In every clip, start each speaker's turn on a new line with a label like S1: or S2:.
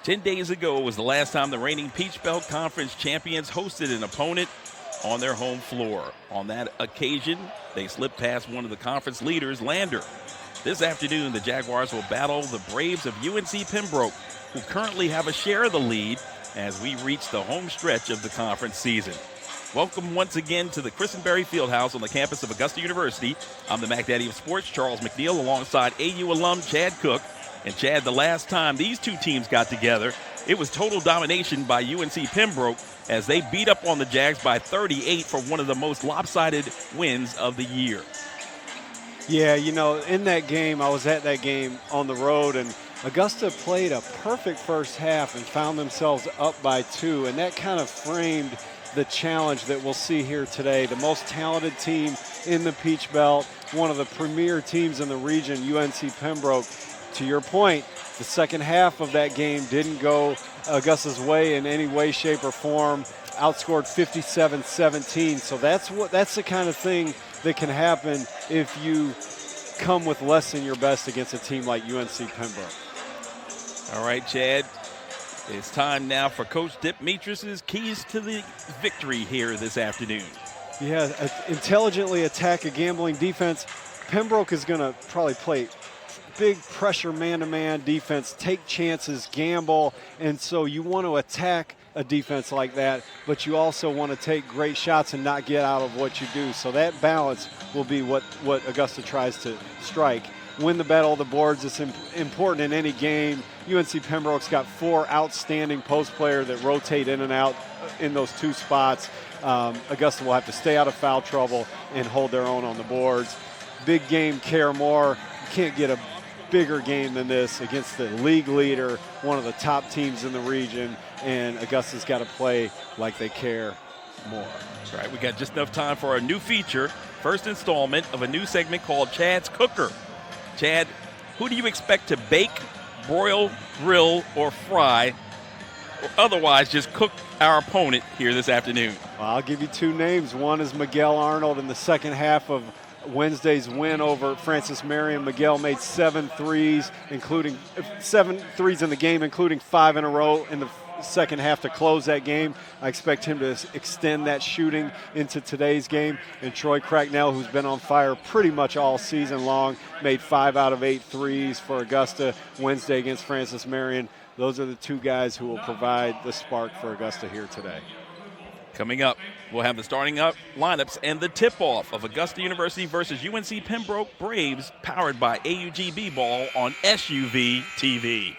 S1: 10 days ago was the last time the reigning Peach Belt Conference champions hosted an opponent on their home floor. On that occasion, they slipped past one of the conference leaders, Lander. This afternoon, the Jaguars will battle the Braves of UNC Pembroke, who currently have a share of the lead as we reach the home stretch of the conference season. Welcome once again to the Christenberry Fieldhouse on the campus of Augusta University. I'm the Mac Daddy of Sports, Charles McNeil, alongside AU alum Chad Cook. And Chad, the last time these two teams got together, it was total domination by UNC Pembroke as they beat up on the Jags by 38 for one of the most lopsided wins of the year.
S2: Yeah, in that game, I was at that game on the road, and Augusta played a perfect first half and found themselves up by 2, and that kind of framed the challenge that we'll see here today. The most talented team in the Peach Belt, one of the premier teams in the region, UNC Pembroke. To your point, the second half of that game didn't go Augusta's way in any way, shape, or form. Outscored 57-17. So that's the kind of thing that can happen if you come with less than your best against a team like UNC Pembroke.
S1: All right, Chad. It's time now for Coach Dipmetris's keys to the victory here this afternoon.
S2: Yeah, intelligently attack a gambling defense. Pembroke is going to probably play big pressure man-to-man defense, take chances, gamble, and so you want to attack a defense like that, but you also want to take great shots and not get out of what you do. So that balance will be what Augusta tries to strike. Win the battle of the boards. It's important in any game. UNC Pembroke's got 4 outstanding post players that rotate in and out in those 2 spots. Augusta will have to stay out of foul trouble and hold their own on the boards. Big game, care more. You can't get a bigger game than this against the league leader, one of the top teams in the region, and Augusta's got to play like they care more.
S1: All right, we got just enough time for a new feature, first installment of a new segment called Chad's Cooker. Chad, who do you expect to bake, broil, grill, or fry, or otherwise just cook our opponent here this afternoon?
S2: Well, I'll give you 2 names. One is Miguel Arnold in the second half of Wednesday's win over Francis Marion. Miguel made 7 threes, including 7 threes in the game, including 5 in a row in the second half to close that game. I expect him to extend that shooting into today's game. And Troy Cracknell, who's been on fire pretty much all season long, made 5 out of 8 threes for Augusta Wednesday against Francis Marion. Those are the 2 guys who will provide the spark for Augusta here today.
S1: Coming up, we'll have the starting up lineups and the tip-off of Augusta University versus UNC Pembroke Braves, powered by AUGB Ball on SUV TV.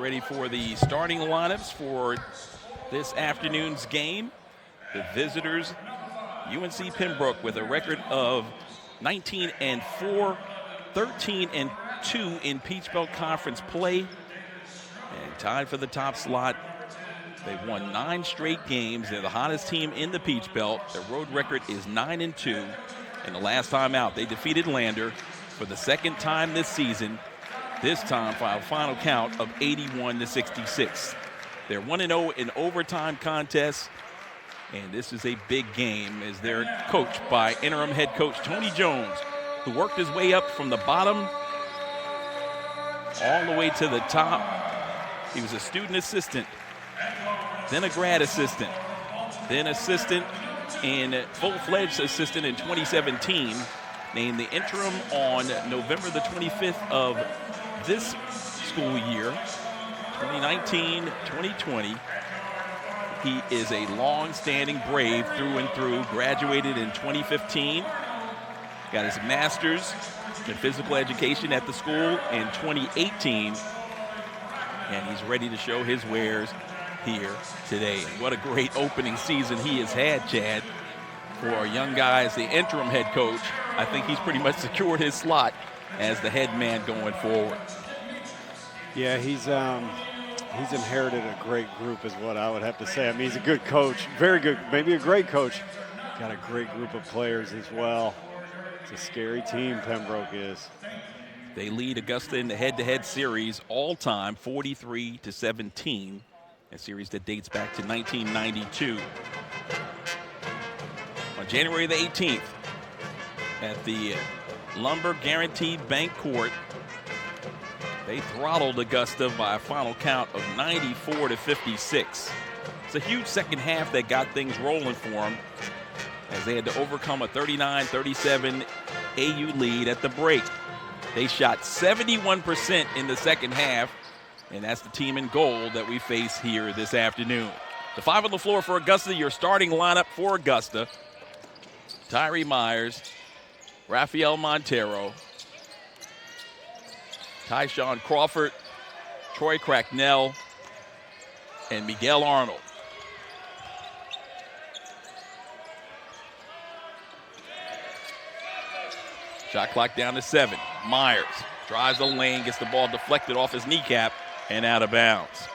S1: ready for the starting lineups for this afternoon's game. The visitors, UNC Pembroke, with a record of 19-4, 13-2 in Peach Belt Conference play, and tied for the top slot. They've won 9 straight games. They're the hottest team in the Peach Belt. Their road record is 9-2. And the last time out, they defeated Lander for the second time this season. This time by a final count of 81-66. They're 1-0 in overtime contests. And this is a big game as they're coached by interim head coach Tony Jones, who worked his way up from the bottom all the way to the top. He was a student assistant, then a grad assistant, then assistant and full-fledged assistant in 2017, named the interim on November the 25th of this school year, 2019-2020. He is a long-standing Brave through and through, graduated in 2015, got his master's in physical education at the school in 2018, and he's ready to show his wares here today. And what a great opening season he has had, Chad. For our young guy as the interim head coach, I think he's pretty much secured his slot as the head man going forward.
S2: Yeah, he's inherited a great group is what I would have to say. I mean, he's a good coach, very good, maybe a great coach. Got a great group of players as well. It's a scary team, Pembroke is.
S1: They lead Augusta in the head-to-head series all time, 43-17. A series that dates back to 1992. On January the 18th, at the Lumber Guaranteed Bank Court, they throttled Augusta by a final count of 94-56. It's a huge second half that got things rolling for them as they had to overcome a 39-37 AU lead at the break. They shot 71% in the second half, and that's the team in gold that we face here this afternoon. The 5 on the floor for Augusta, your starting lineup for Augusta: Tyree Myers, Rafael Montero, Tyshawn Crawford, Troy Cracknell, and Miguel Arnold. Shot clock down to 7. Myers drives the lane, gets the ball deflected off his kneecap and out of bounds.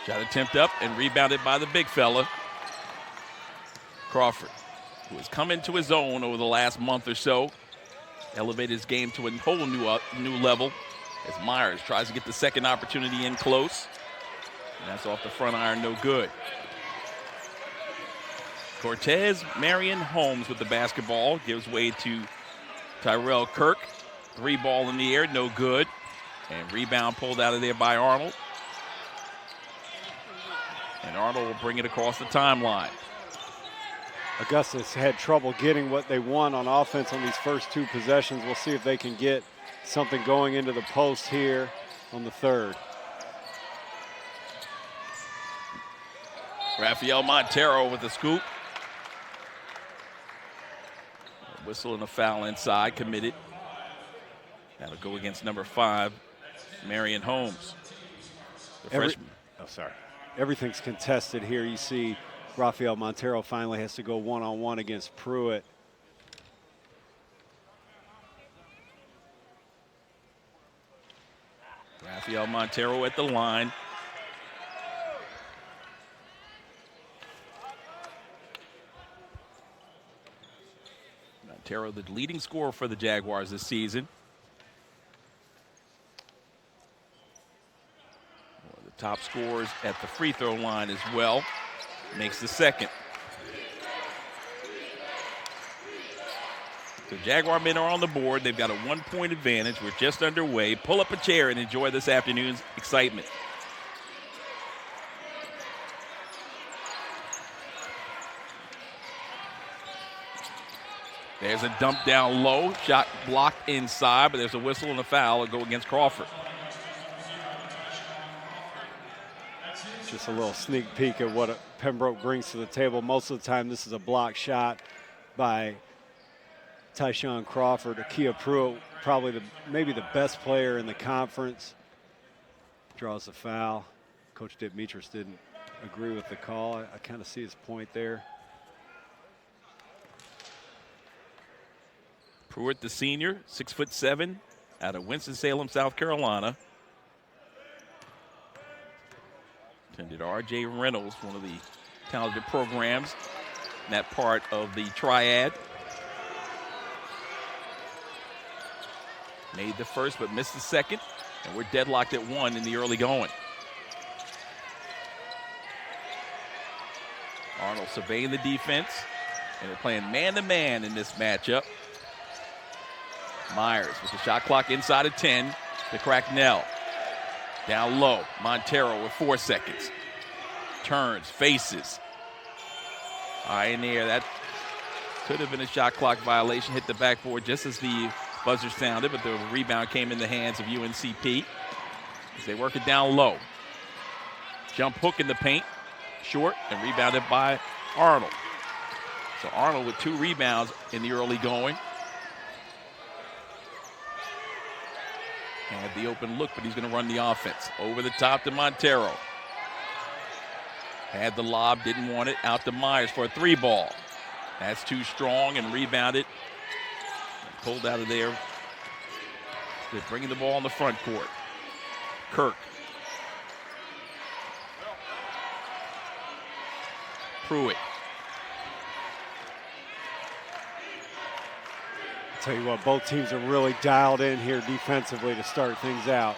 S1: Shot attempt up and rebounded by the big fella, Crawford, who has come into his own over the last month or so, elevated his game to a whole new level as Myers tries to get the second opportunity in close. And that's off the front iron, no good. Cortez Marion Holmes with the basketball, gives way to Tyrell Kirk. 3 ball in the air, no good. And rebound pulled out of there by Arnold. And Arnold will bring it across the timeline.
S2: Augusta's had trouble getting what they want on offense on these first 2 possessions. We'll see if they can get something going into the post here on the third.
S1: Rafael Montero with the scoop. A whistle and a foul inside, committed. That'll go against number 5, Marion Holmes, the freshman.
S2: Everything's contested here. You see Rafael Montero finally has to go one-on-one against Pruitt.
S1: Rafael Montero at the line. Montero, the leading scorer for the Jaguars this season. One of the top scorers at the free throw line as well. Makes the second. The Jaguar men are on the board. They've got a 1-point advantage. We're just underway. Pull up a chair and enjoy this afternoon's excitement. There's a dump down low. Shot blocked inside, but there's a whistle and a foul. It'll go against Crawford.
S2: Just a little sneak peek at what Pembroke brings to the table. Most of the time, this is a block shot by Tyshawn Crawford. Akia Pruitt, probably maybe the best player in the conference, draws the foul. Coach Dimitris didn't agree with the call. I kind of see his point there.
S1: Pruitt, the senior, 6'7", out of Winston-Salem, South Carolina. Attended R.J. Reynolds, one of the talented programs in that part of the triad. Made the first but missed the second, and we're deadlocked at 1 in the early going. Arnold surveying the defense, and they're playing man-to-man in this matchup. Myers with the shot clock inside of 10 to Cracknell. Down low, Montero with 4 seconds. Turns, faces. High in the air, that could have been a shot clock violation. Hit the backboard just as the buzzer sounded, but the rebound came in the hands of UNCP as they work it down low. Jump hook in the paint, short, and rebounded by Arnold. So Arnold with 2 rebounds in the early going. Had the open look, but he's going to run the offense. Over the top to Montero. Had the lob, didn't want it. Out to Myers for a 3-ball. That's too strong and rebounded. Pulled out of there. They're bringing the ball on the front court. Kirk. Pruitt.
S2: Tell you what, both teams are really dialed in here defensively to start things out.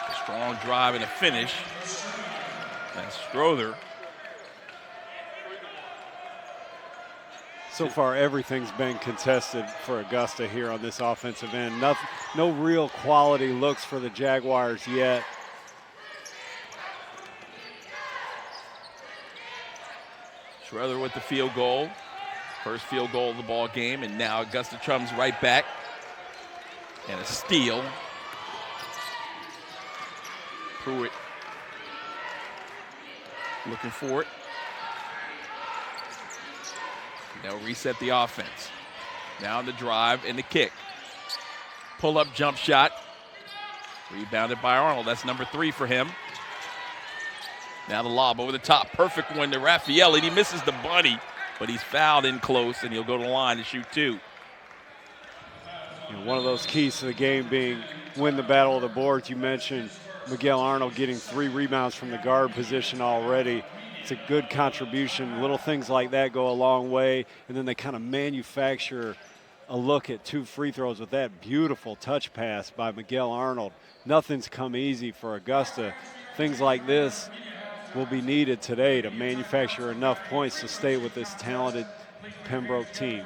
S1: A strong drive and a finish. That's Strother.
S2: So far, everything's been contested for Augusta here on this offensive end. No real quality looks for the Jaguars yet.
S1: Strother with the field goal. First field goal of the ball game, and now Augusta Chum's right back. And a steal. Pruitt looking for it. They'll reset the offense. Now the drive and the kick. Pull-up jump shot. Rebounded by Arnold. That's number 3 for him. Now the lob over the top. Perfect one to Raffaelli. He misses the bunny, but he's fouled in close, and he'll go to the line to shoot 2.
S2: You know, one of those keys to the game being win the battle of the boards. You mentioned Miguel Arnold getting 3 rebounds from the guard position already. It's a good contribution. Little things like that go a long way, and then they kind of manufacture a look at 2 free throws with that beautiful touch pass by Miguel Arnold. Nothing's come easy for Augusta. Things like this will be needed today to manufacture enough points to stay with this talented Pembroke team.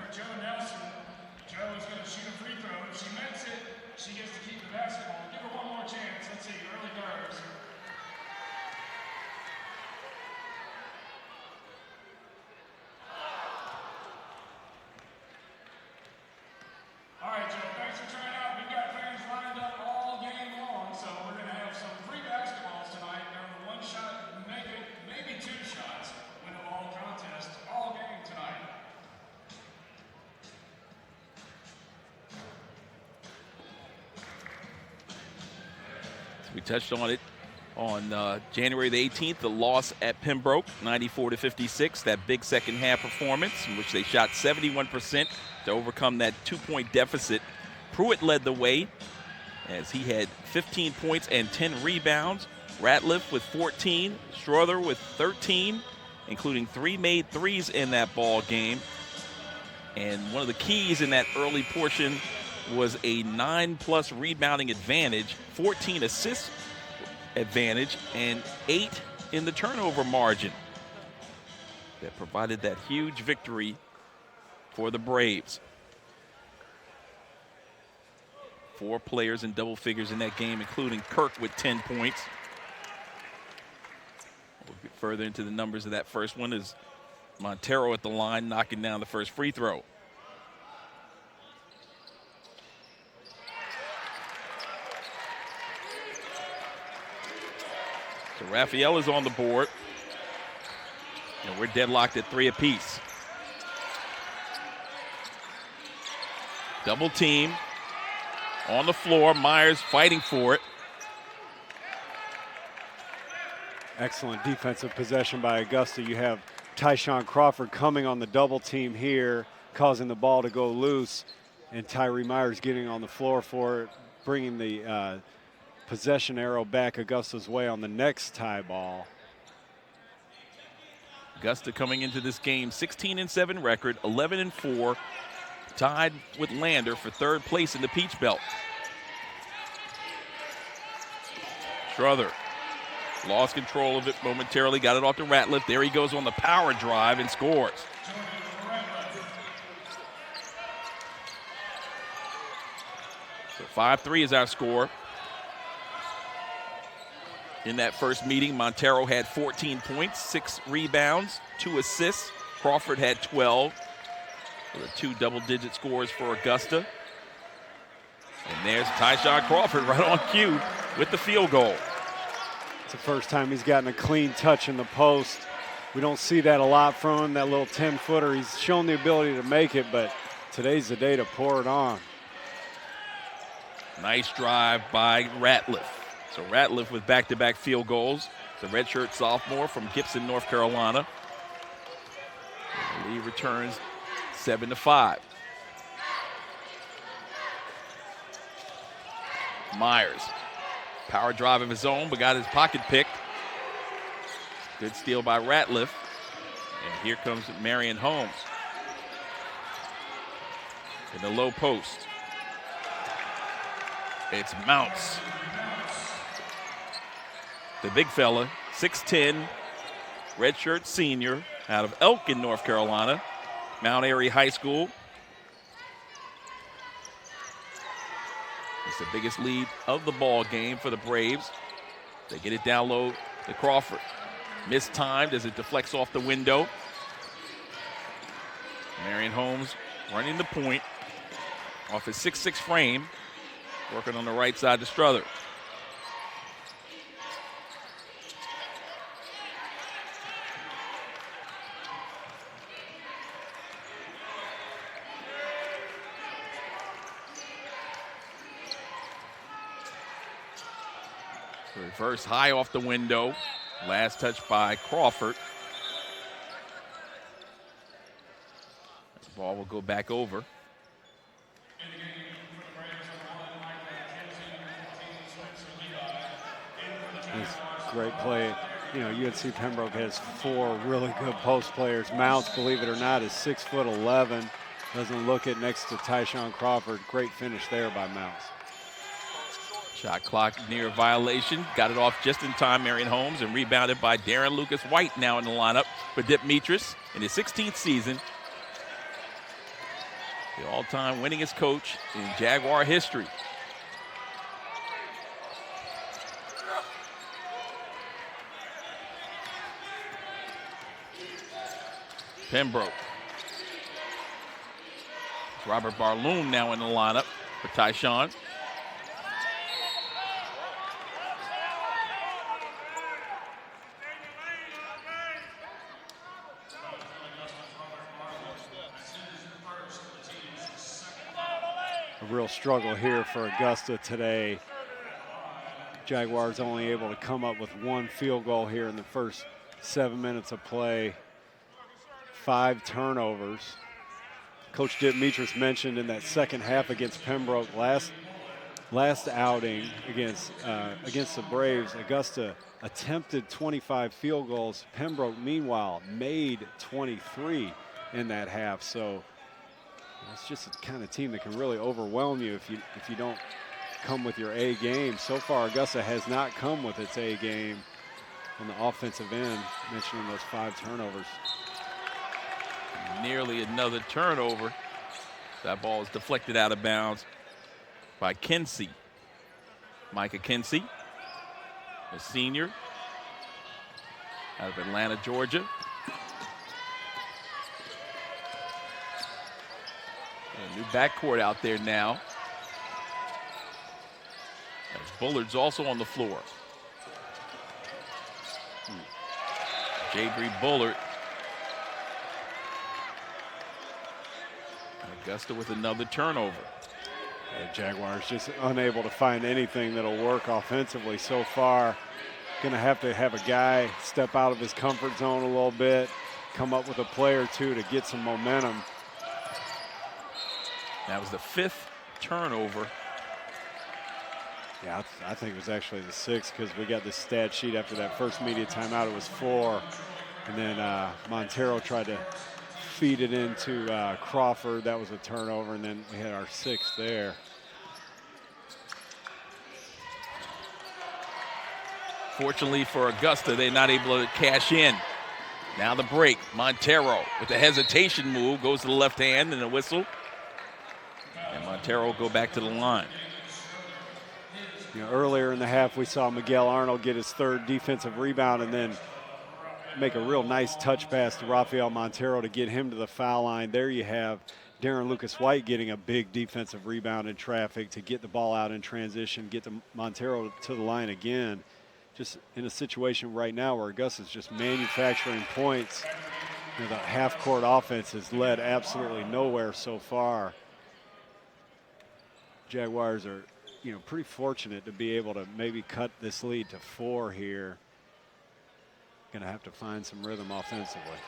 S1: We touched on it on January the 18th, the loss at Pembroke, 94-56, that big second half performance in which they shot 71% to overcome that 2-point deficit. Pruitt led the way as he had 15 points and 10 rebounds. Ratliff with 14, Strother with 13, including 3 made threes in that ball game. And one of the keys in that early portion was a 9+ rebounding advantage, 14 assists advantage, and 8 in the turnover margin that provided that huge victory for the Braves. 4 players in double figures in that game, including Kirk with 10 points. We'll get further into the numbers of that first one as Montero at the line knocking down the first free throw. Raphael is on the board. And we're deadlocked at 3 apiece. Double team on the floor. Myers fighting for it.
S2: Excellent defensive possession by Augusta. You have Tyshawn Crawford coming on the double team here, causing the ball to go loose, and Tyree Myers getting on the floor for it, bringing the possession arrow back Augusta's way on the next tie ball.
S1: Augusta coming into this game 16-7 record, 11-4, tied with Lander for 3rd place in the Peach Belt. Strother lost control of it momentarily, got it off to Ratliff. There he goes on the power drive and scores. So 5-3 is our score. In that first meeting, Montero had 14 points, 6 rebounds, 2 assists. Crawford had 12. So the 2 double-digit scores for Augusta. And there's Tyshawn Crawford right on cue with the field goal.
S2: It's the first time he's gotten a clean touch in the post. We don't see that a lot from him, that little 10-footer. He's shown the ability to make it, but today's the day to pour it on.
S1: Nice drive by Ratliff. So Ratliff with back-to-back field goals. The redshirt sophomore from Gibson, North Carolina. And the lead returns 7-5. Myers. Power drive of his own, but got his pocket picked. Good steal by Ratliff. And here comes Marion Holmes. In the low post. It's Mounts. The big fella, 6'10", redshirt senior out of Elkin, North Carolina, Mount Airy High School. It's the biggest lead of the ball game for the Braves. They get it down low to Crawford. Mistimed as it deflects off the window. Marion Holmes running the point off his 6'6" frame, working on the right side to Strother. Reverse high off the window. Last touch by Crawford. The ball will go back over.
S2: It's a great play. You know, UNC Pembroke has 4 really good post players. Mounts, believe it or not, is 6'11". Doesn't look it next to Tyshawn Crawford. Great finish there by Mounts.
S1: Shot clock near violation. Got it off just in time, Marion Holmes, and rebounded by Darren Lucas White, now in the lineup for Dip Mitras in his 16th season. The all-time winningest coach in Jaguar history. Pembroke. Robert Barloom now in the lineup for Tyshawn.
S2: A real struggle here for Augusta today. Jaguars only able to come up with 1 field goal here in the first 7 minutes of play. 5 turnovers. Coach Dip Mitras mentioned in that second half against Pembroke last outing against the Braves, Augusta attempted 25 field goals. Pembroke, meanwhile, made 23 in that half. So it's just the kind of team that can really overwhelm you if you don't come with your A game. So far, Augusta has not come with its A game on the offensive end, mentioning those 5 turnovers.
S1: Nearly another turnover. That ball is deflected out of bounds by Kinsey. Micah Kinsey, a senior out of Atlanta, Georgia. A new backcourt out there now. As Bullard's also on the floor. Jabri Bullard. Augusta with another turnover.
S2: The Jaguars just unable to find anything that'll work offensively so far. Going to have a guy step out of his comfort zone a little bit, come up with a play or two to get some momentum.
S1: That was the 5th turnover.
S2: Yeah, I think it was actually the 6th because we got this stat sheet after that first media timeout. It was 4. And then Montero tried to feed it into Crawford. That was a turnover. And then we had our 6th there.
S1: Fortunately for Augusta, they're not able to cash in. Now the break. Montero with the hesitation move goes to the left hand and a whistle. And Montero will go back to the line.
S2: You know, earlier in the half, we saw Miguel Arnold get his 3rd defensive rebound and then make a real nice touch pass to Rafael Montero to get him to the foul line. There you have Darren Lucas-White getting a big defensive rebound in traffic to get the ball out in transition, get Montero to the line again. Just in a situation right now where Augusta's just manufacturing points. You know, the half-court offense has led absolutely nowhere so far. Jaguars are, you know, pretty fortunate to be able to maybe cut this lead to 4 here. Going to have to find some rhythm offensively.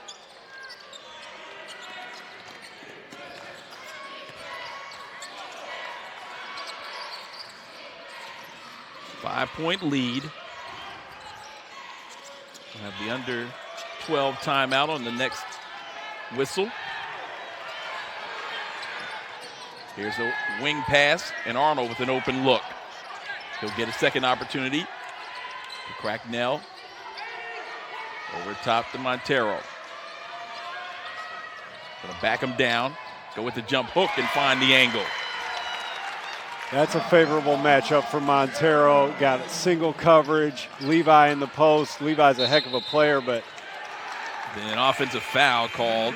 S1: Five-point lead. We'll have the under 12 timeout on the next whistle. Here's a wing pass, and Arnold with an open look. He'll get a second opportunity to Cracknell. Over top to Montero. Gonna back him down, go with the jump hook and find the angle.
S2: That's a favorable matchup for Montero. Got single coverage, Levi in the post. Levi's a heck of a player, but
S1: then an offensive foul called.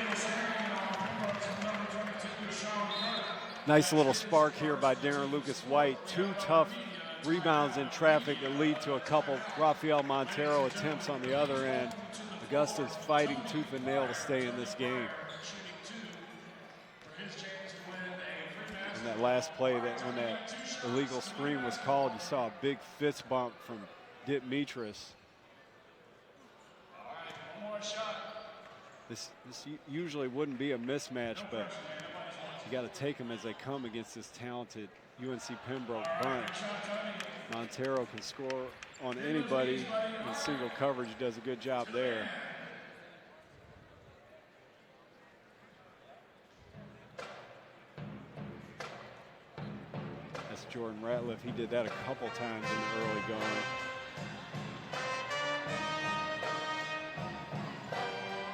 S2: Nice little spark here by Darren Lucas-White. 2 tough rebounds in traffic that lead to a couple Rafael Montero attempts on the other end. Augusta's fighting tooth and nail to stay in this game. And that last play, that when that illegal screen was called, you saw a big fist bump from Dimitris. This usually wouldn't be a mismatch, but you got to take them as they come against this talented UNC Pembroke bunch. Montero can score on anybody in single coverage. He does a good job there. That's Jordan Ratliff. He did that a couple times in the early going.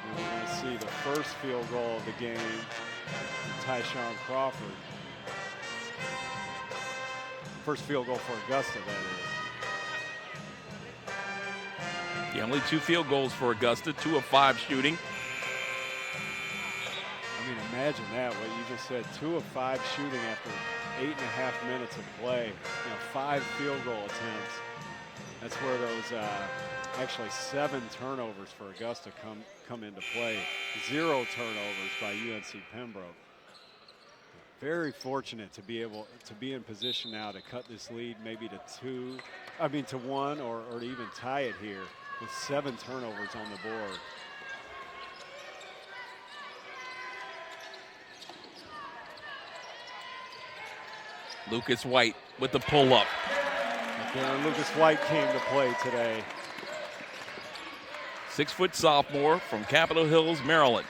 S2: And we're going to see the first field goal of the game from Tyshawn Crawford. First field goal for Augusta, that is.
S1: Yeah, only 2 field goals for Augusta, 2 of 5 shooting.
S2: I mean, imagine that, what you just said, 2 of 5 shooting after 8.5 minutes of play. You know, 5 field goal attempts. That's where those, actually 7 turnovers for Augusta come into play. 0 turnovers by UNC Pembroke. Very fortunate to be able to be in position now to cut this lead maybe to 1 or to even tie it here with 7 turnovers on the board.
S1: Lucas-White with the pull-up.
S2: Darren Lucas-White came to play today.
S1: 6-foot sophomore from Capitol Hills, Maryland.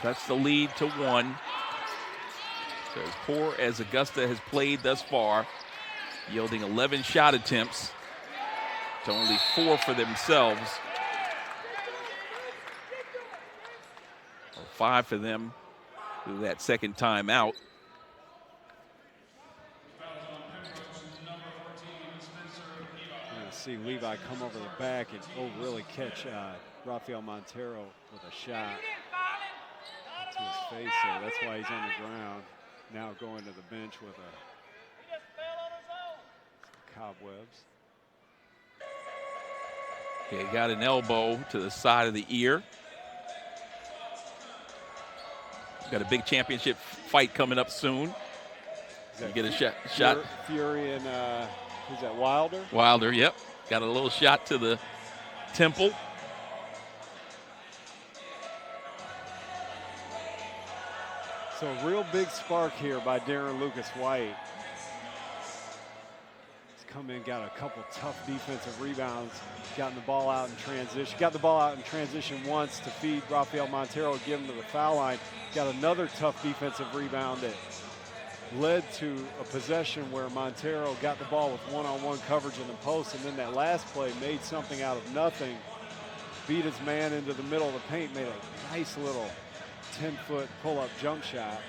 S1: Cuts the lead to 1. So as poor as Augusta has played thus far, yielding 11 shot attempts to only 4 for themselves. Or 5 for them through that second time out.
S2: We're going to see Levi come over the back and really catch Rafael Montero with a shot to his face there. That's why he's on the ground. Now going to the bench with some cobwebs.
S1: Yeah, he got an elbow to the side of the ear. Got a big championship fight coming up soon. You get a shot.
S2: Fury and who's that, Wilder?
S1: Wilder, yep. Got a little shot to the temple.
S2: So a real big spark here by Darren Lucas White. He's come in, got a couple tough defensive rebounds, gotten the ball out in transition. Got the ball out in transition once to feed Rafael Montero, give him to the foul line. Got another tough defensive rebound that led to a possession where Montero got the ball with one-on-one coverage in the post, and then that last play made something out of nothing, beat his man into the middle of the paint, made a nice little 10-foot pull-up jump shot.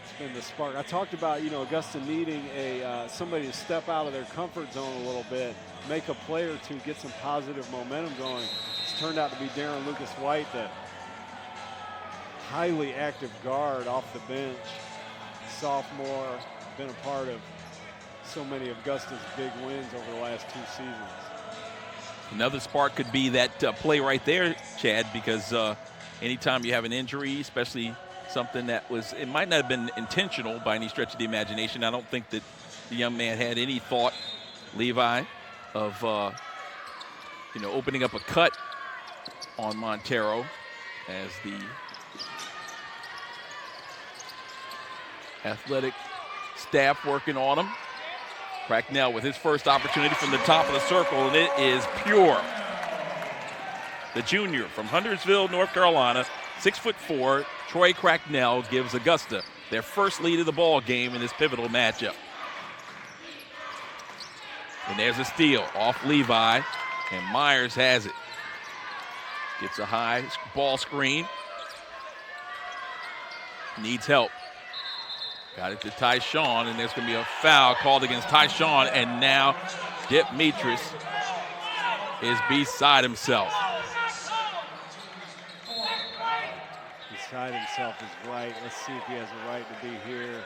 S2: It's been the spark. I talked about, Augusta needing somebody to step out of their comfort zone a little bit, make a play or two, get some positive momentum going. It's turned out to be Darren Lucas White, the highly active guard off the bench, sophomore, been a part of so many of Augusta's big wins over the last 2 seasons.
S1: Another spark could be that play right there, Chad, because anytime you have an injury, especially something that it might not have been intentional by any stretch of the imagination. I don't think that the young man had any thought, Levi, of opening up a cut on Montero as the athletic staff working on him. Cracknell with his first opportunity from the top of the circle, and it is pure. The junior from Huntersville, North Carolina, 6'4", Troy Cracknell gives Augusta their first lead of the ball game in this pivotal matchup. And there's a steal off Levi, and Myers has it. Gets a high ball screen. Needs help. Got it to Tyshawn, and there's going to be a foul called against Tyshawn, and now Demetris is beside himself.
S2: Beside himself is right. Let's see if he has a right to be here.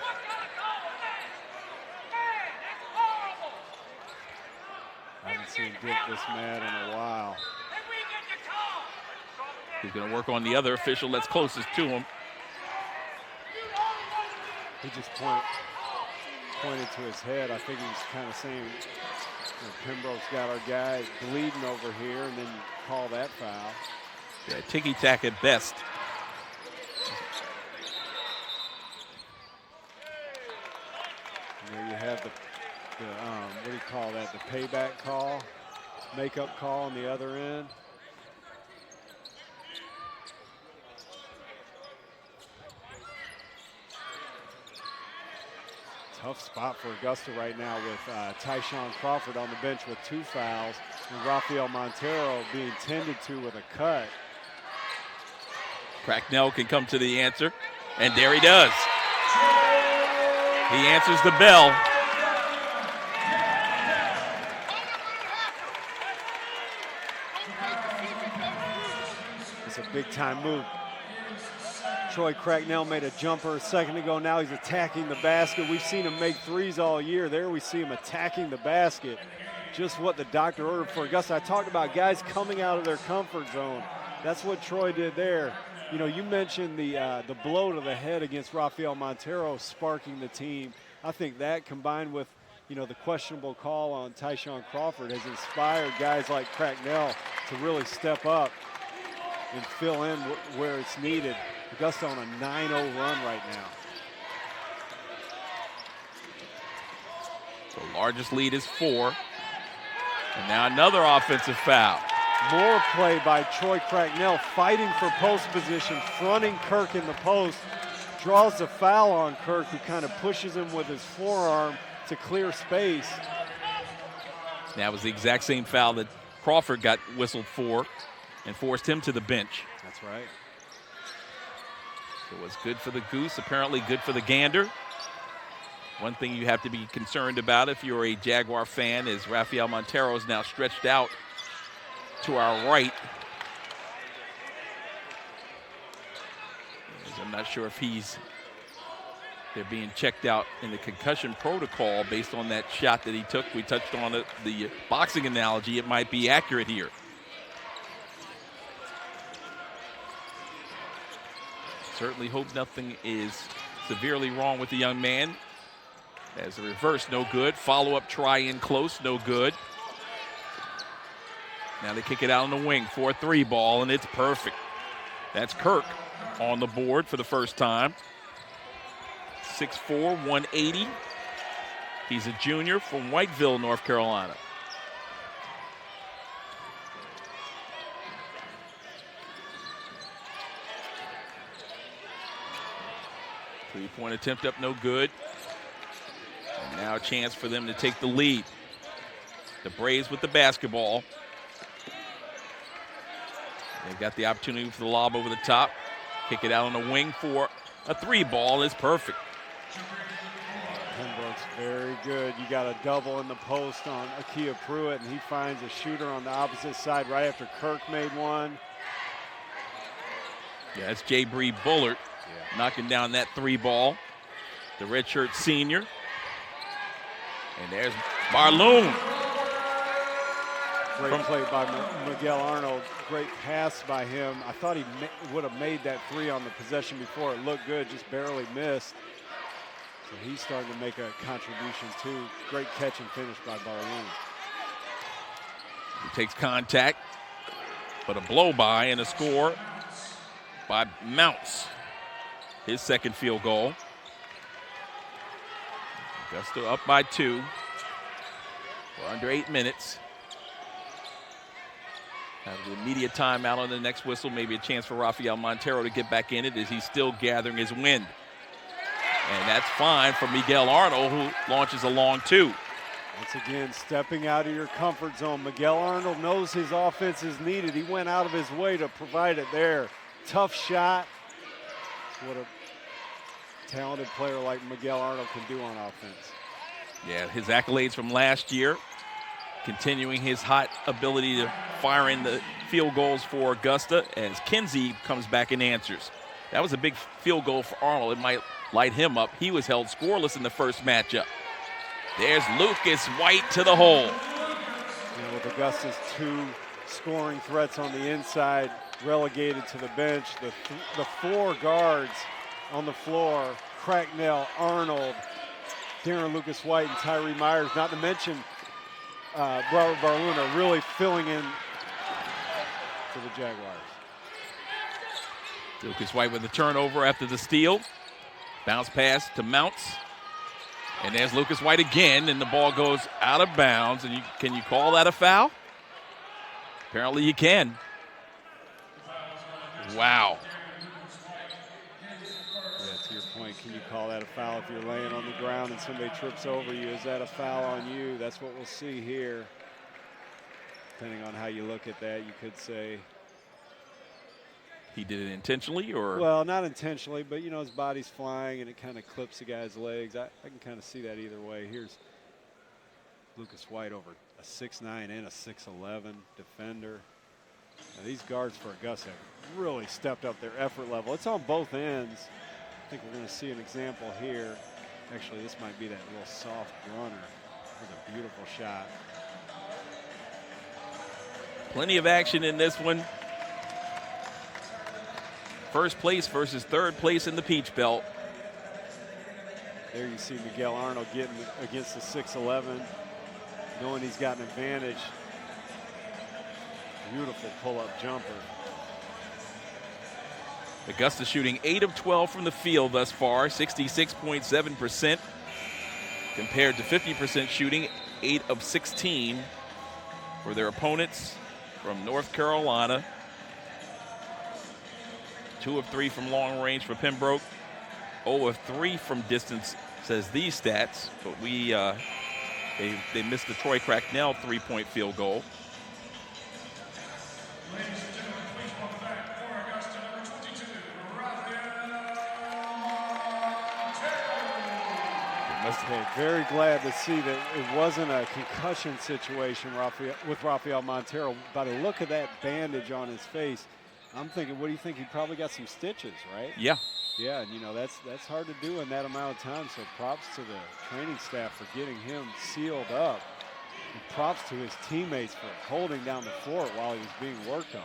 S2: I haven't seen Dick this mad in a while.
S1: He's going to work on the other official that's closest to him.
S2: He just pointed to his head. I think he's kind of saying, Pembroke's got our guy bleeding over here, and then call that foul.
S1: Yeah, ticky-tack at best.
S2: And there you have the what do you call that? The payback call, makeup call on the other end. Tough spot for Augusta right now with Tyshawn Crawford on the bench with 2 fouls and Rafael Montero being tended to with a cut.
S1: Cracknell can come to the answer, and there he does. He answers the bell.
S2: It's a big-time move. Troy Cracknell made a jumper a second ago. Now he's attacking the basket. We've seen him make threes all year. There we see him attacking the basket. Just what the doctor ordered for Augusta. I talked about guys coming out of their comfort zone. That's what Troy did there. You mentioned the blow to the head against Rafael Montero sparking the team. I think that combined with, the questionable call on Tyshawn Crawford has inspired guys like Cracknell to really step up and fill in where it's needed. Augusta on a 9-0 run right now.
S1: The largest lead is 4. And now another offensive foul.
S2: More play by Troy Cracknell, fighting for post position, fronting Kirk in the post. Draws the foul on Kirk, who kind of pushes him with his forearm to clear space.
S1: That was the exact same foul that Crawford got whistled for and forced him to the bench.
S2: That's right.
S1: So it's good for the Goose, apparently good for the Gander. One thing you have to be concerned about if you're a Jaguar fan is Rafael Montero is now stretched out to our right. I'm not sure if he's They're being checked out in the concussion protocol based on that shot that he took. We touched on it, the boxing analogy. It might be accurate here. Certainly hope nothing is severely wrong with the young man. As a reverse, no good. Follow-up try in close, no good. Now they kick it out on the wing for a 3 ball, and it's perfect. That's Kirk on the board for the first time. 6'4", 180. He's a junior from Whiteville, North Carolina. Three-point attempt up, no good. And now a chance for them to take the lead. The Braves with the basketball. They've got the opportunity for the lob over the top. Kick it out on the wing for a 3 ball. It's perfect.
S2: Pembroke's very good. You got a double in the post on Akia Pruitt, and he finds a shooter on the opposite side right after Kirk made one.
S1: Yeah, that's Jay Bree Bullard knocking down that 3 ball. The redshirt senior. And there's Barloon.
S2: Great play by Miguel Arnold. Great pass by him. I thought he would have made that 3 on the possession before. It looked good, just barely missed. So he's starting to make a contribution too. Great catch and finish by Barloon.
S1: He takes contact, but a blow by and a score by Mounts. His second field goal. Augusta up by 2. We're under 8 minutes. Have the immediate timeout on the next whistle. Maybe a chance for Rafael Montero to get back in it as he's still gathering his wind. And that's fine for Miguel Arnold, who launches a long 2.
S2: Once again, stepping out of your comfort zone. Miguel Arnold knows his offense is needed. He went out of his way to provide it there. Tough shot. That's what a talented player like Miguel Arnold can do on offense.
S1: Yeah, his accolades from last year, continuing his hot ability to fire in the field goals for Augusta as Kinsey comes back and answers. That was a big field goal for Arnold. It might light him up. He was held scoreless in the first matchup. There's Lucas White to the hole.
S2: You know, with Augusta's 2 scoring threats on the inside relegated to the bench, the 4 guards on the floor, Cracknell, Arnold, Darren Lucas White, and Tyree Myers, not to mention Robert Barloon, are really filling in for the Jaguars.
S1: Lucas White with the turnover after the steal. Bounce pass to Mounts. And there's Lucas White again, and the ball goes out of bounds. And can you call that a foul? Apparently you can. Wow.
S2: Yeah, to your point, can you call that a foul if you're laying on the ground and somebody trips over you? Is that a foul on you? That's what we'll see here. Depending on how you look at that, you could say.
S1: He did it intentionally, or?
S2: Well, not intentionally, but, you know, his body's flying and it kind of clips the guy's legs. I can kind of see that either way. Here's Lucas White over a 6'9" and a 6'11" defender. Now, these guards for Augusta have really stepped up their effort level. It's on both ends. I think we're going to see an example here. Actually, this might be that real soft runner with a beautiful shot.
S1: Plenty of action in this one. First place versus third place in the Peach Belt.
S2: There you see Miguel Arnold getting against the 6'11", knowing he's got an advantage. Beautiful pull-up jumper.
S1: Augusta shooting 8 of 12 from the field thus far, 66.7%, compared to 50% shooting, 8 of 16 for their opponents from North Carolina. 2 of 3 from long range for Pembroke. 0 of 3 from distance, says these stats. But they missed the Troy Cracknell 3-point field goal.
S2: Okay, very glad to see that it wasn't a concussion situation with Rafael Montero. By the look of that bandage on his face, I'm thinking, what do you think? He probably got some stitches, right?
S1: Yeah,
S2: Yeah, and that's hard to do in that amount of time. So props to the training staff for getting him sealed up. And props to his teammates for holding down the fort while he was being worked on.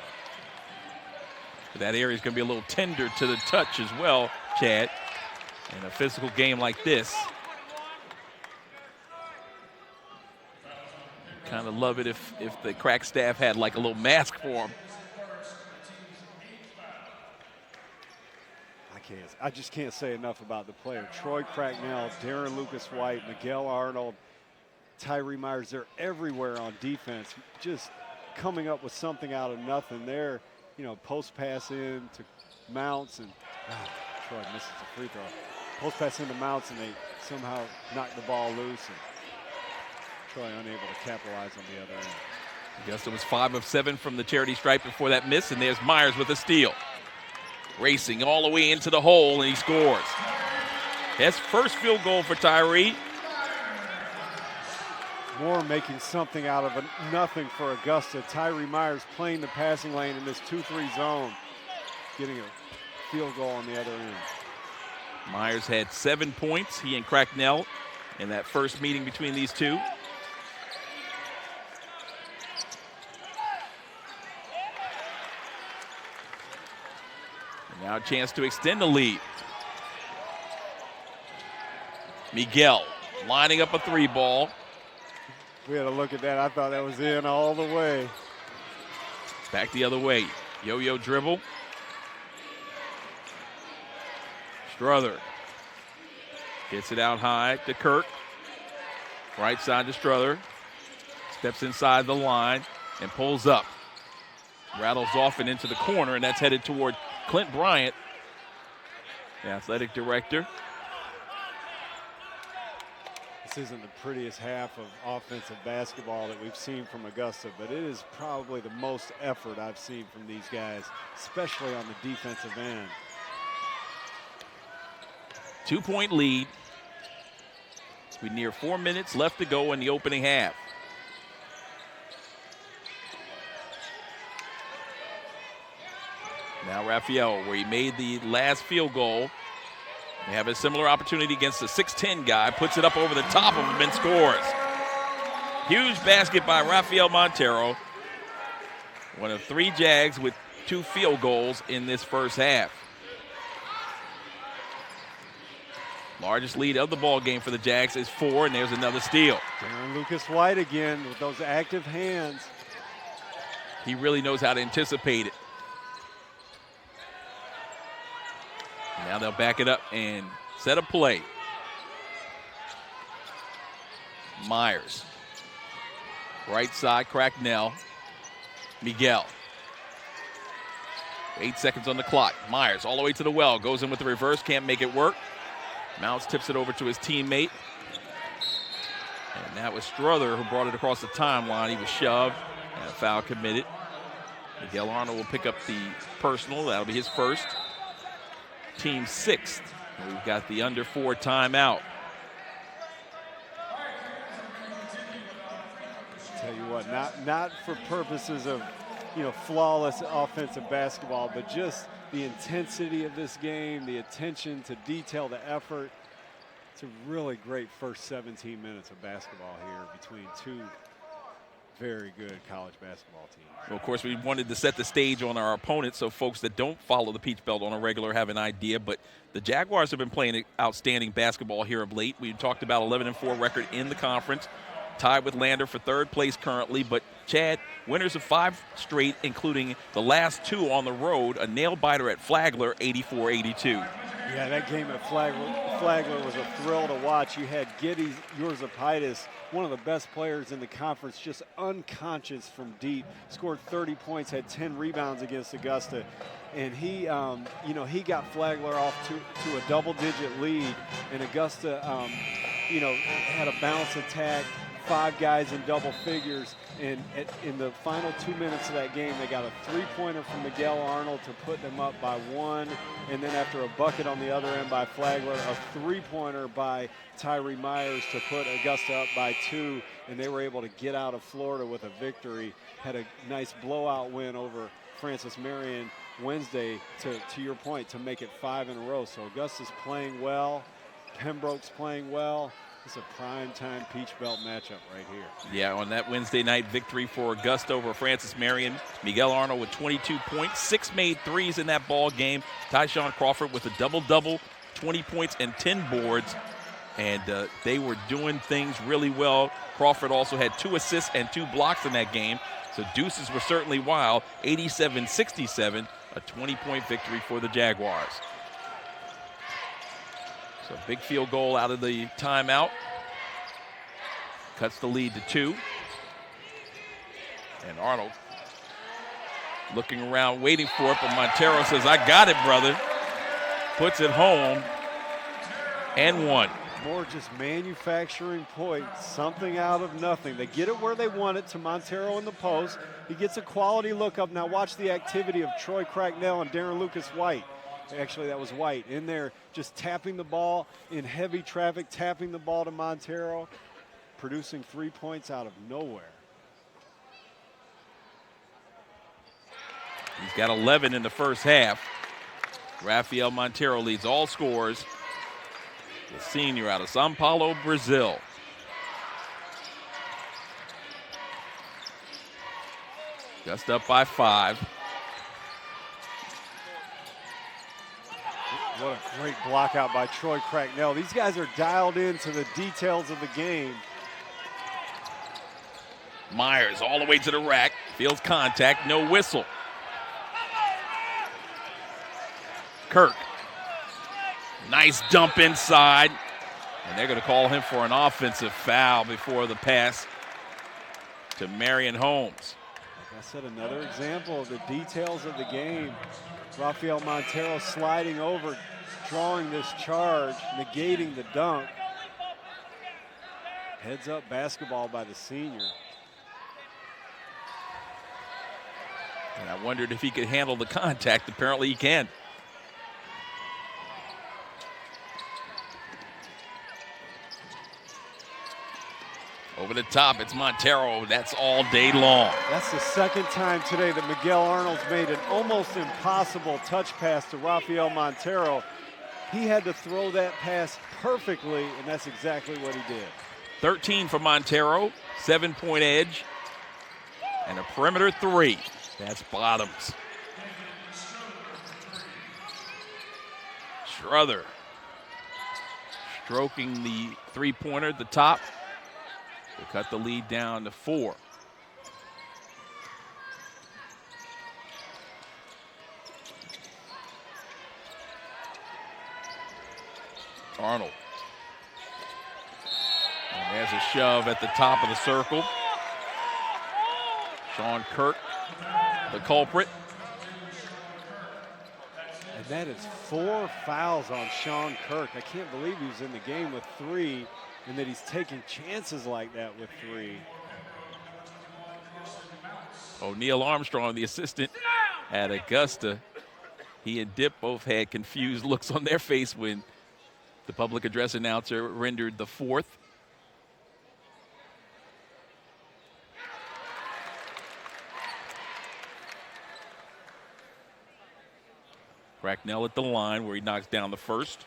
S1: That area is going to be a little tender to the touch as well, Chad. In a physical game like this, kind of love it if the crack staff had like a little mask for him.
S2: I just can't say enough about the player. Troy Cracknell, Darren Lucas-White, Miguel Arnold, Tyree Myers, they're everywhere on defense, just coming up with something out of nothing. They're, post pass in to Mounts, and Troy misses a free throw. Post pass into Mounts, and they somehow knock the ball loose, and Troy unable to capitalize on the other end.
S1: Augusta was 5 of 7 from the charity stripe before that miss, and there's Myers with a steal. Racing all the way into the hole, and he scores. His first field goal for Tyree.
S2: Moore making something out of nothing for Augusta. Tyree Myers playing the passing lane in this 2-3 zone, getting a field goal on the other end.
S1: Myers had 7 points, he and Cracknell, in that first meeting between these two. And now a chance to extend the lead. Miguel lining up a 3-ball.
S2: We had a look at that. I thought that was in all the way.
S1: Back the other way. Yo-yo dribble. Strother gets it out high to Kirk. Right side to Strother. Steps inside the line and pulls up. Rattles off and into the corner, and that's headed toward Clint Bryant, the athletic director.
S2: This isn't the prettiest half of offensive basketball that we've seen from Augusta, but it is probably the most effort I've seen from these guys, especially on the defensive end.
S1: 2-point lead. With near 4 minutes left to go in the opening half. Now Raphael, where he made the last field goal. They have a similar opportunity against the 6'10 guy, puts it up over the top of him and scores. Huge basket by Rafael Montero. One of 3 Jags with 2 field goals in this first half. Largest lead of the ball game for the Jags is 4, and there's another steal.
S2: Darren Lucas-White again with those active hands.
S1: He really knows how to anticipate it. Now they'll back it up and set a play. Myers. Right side, Cracknell. Miguel. 8 seconds on the clock. Myers all the way to the well. Goes in with the reverse, can't make it work. Mounts tips it over to his teammate. And that was Strother who brought it across the timeline. He was shoved and a foul committed. Miguel Arnold will pick up the personal. That'll be his first. Team 6th. We've got the under 4 timeout.
S2: Tell you what, not for purposes of flawless offensive basketball, but just the intensity of this game, the attention to detail, the effort. It's a really great first 17 minutes of basketball here between 2 very good college basketball teams.
S1: Well, of course, we wanted to set the stage on our opponents so folks that don't follow the Peach Belt on a regular have an idea, but the Jaguars have been playing outstanding basketball here of late. We talked about 11-4 record in the conference, tied with Lander for 3rd place currently, but Chad, winners of 5 straight, including the last 2 on the road, a nail-biter at Flagler, 84-82.
S2: Yeah, that game at Flagler was a thrill to watch. You had Giddy Yorzapaitis, one of the best players in the conference, just unconscious from deep, scored 30 points, had 10 rebounds against Augusta. And he got Flagler off to a double-digit lead, and Augusta, had a bounce attack, 5 guys in double figures, and in the final 2 minutes of that game, they got a 3-pointer from Miguel Arnold to put them up by 1, and then after a bucket on the other end by Flagler, a 3-pointer by Tyree Myers to put Augusta up by 2, and they were able to get out of Florida with a victory. Had a nice blowout win over Francis Marion Wednesday, to your point, to make it 5 in a row. So Augusta's playing well. Pembroke's playing well. It's a prime-time Peach Belt matchup right here.
S1: Yeah, on that Wednesday night victory for Augusta over Francis Marion, Miguel Arnold with 22 points, 6 made threes in that ball game. Tyshawn Crawford with a double-double, 20 points and 10 boards. And they were doing things really well. Crawford also had 2 assists and 2 blocks in that game. So deuces were certainly wild. 87-67, a 20-point victory for the Jaguars. So big field goal out of the timeout. Cuts the lead to 2. And Arnold looking around, waiting for it, but Montero says, I got it, brother. Puts it home and 1.
S2: More just manufacturing points, something out of nothing. They get it where they want it to Montero in the post. He gets a quality look up. Now watch the activity of Troy Cracknell and Darren Lucas White. Actually, that was White in there just tapping the ball in heavy traffic, tapping the ball to Montero, producing 3 points out of nowhere.
S1: He's got 11 in the first half. Rafael Montero leads all scorers. The senior out of São Paulo, Brazil. Just up by 5.
S2: What a great block out by Troy Cracknell. These guys are dialed into the details of the game.
S1: Myers all the way to the rack. Feels contact, no whistle. Kirk. Nice dump inside. And they're going to call him for an offensive foul before the pass to Marion Holmes.
S2: Like I said, another example of the details of the game. Rafael Montero sliding over, drawing this charge, negating the dunk. Heads up basketball by the senior.
S1: And I wondered if he could handle the contact. Apparently he can. Over the top, it's Montero. That's all day long.
S2: That's the second time today that Miguel Arnold's made an almost impossible touch pass to Rafael Montero. He had to throw that pass perfectly, and that's exactly what he did.
S1: 13 for Montero, 7-point edge, and a perimeter 3. That's Bottoms. Strother stroking the three-pointer at the top. They cut the lead down to 4. Arnold. And there's a shove at the top of the circle. Sean Kirk, the culprit.
S2: And that is 4 fouls on Sean Kirk. I can't believe he was in the game with 3. And that he's taking chances like that with 3.
S1: O'Neal Armstrong, the assistant at Augusta, he and Dip both had confused looks on their face when the public address announcer rendered the 4th. Cracknell at the line where he knocks down the first.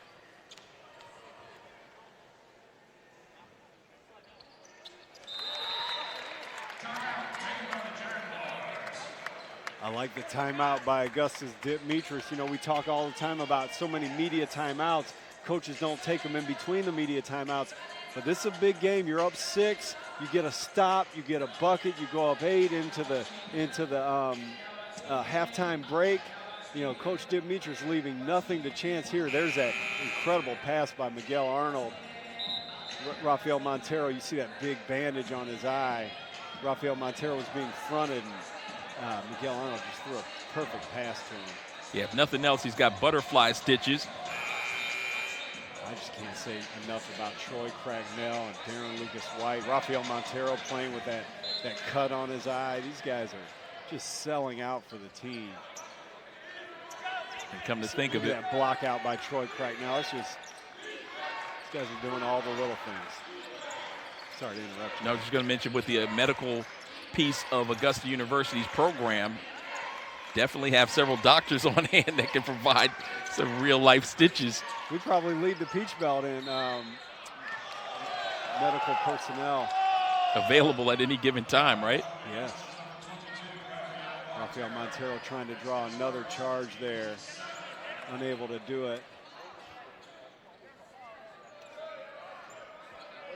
S2: I like the timeout by Augusta's Demetrius. You know, we talk all the time about so many media timeouts. Coaches don't take them in between the media timeouts. But this is a big game. You're up 6. You get a stop. You get a bucket. You go up 8 into the halftime break. You know, Coach Demetrius leaving nothing to chance here. There's that incredible pass by Miguel Arnold. Rafael Montero, you see that big bandage on his eye. Rafael Montero was being fronted, and Miguel Arnold just threw a perfect pass to him.
S1: Yeah, if nothing else, he's got butterfly stitches.
S2: I just can't say enough about Troy Cracknell and Darren Lucas White. Rafael Montero playing with that cut on his eye. These guys are just selling out for the team.
S1: And come to think of it,
S2: that block out by Troy Cracknell. It's just, these guys are doing all the little things. Sorry to interrupt you.
S1: No, I was just going to mention with the medical piece of Augusta University's program, definitely have several doctors on hand that can provide some real-life stitches.
S2: We probably lead the Peach Belt in medical personnel.
S1: Available at any given time, right?
S2: Yes. Rafael Montero trying to draw another charge there. Unable to do it.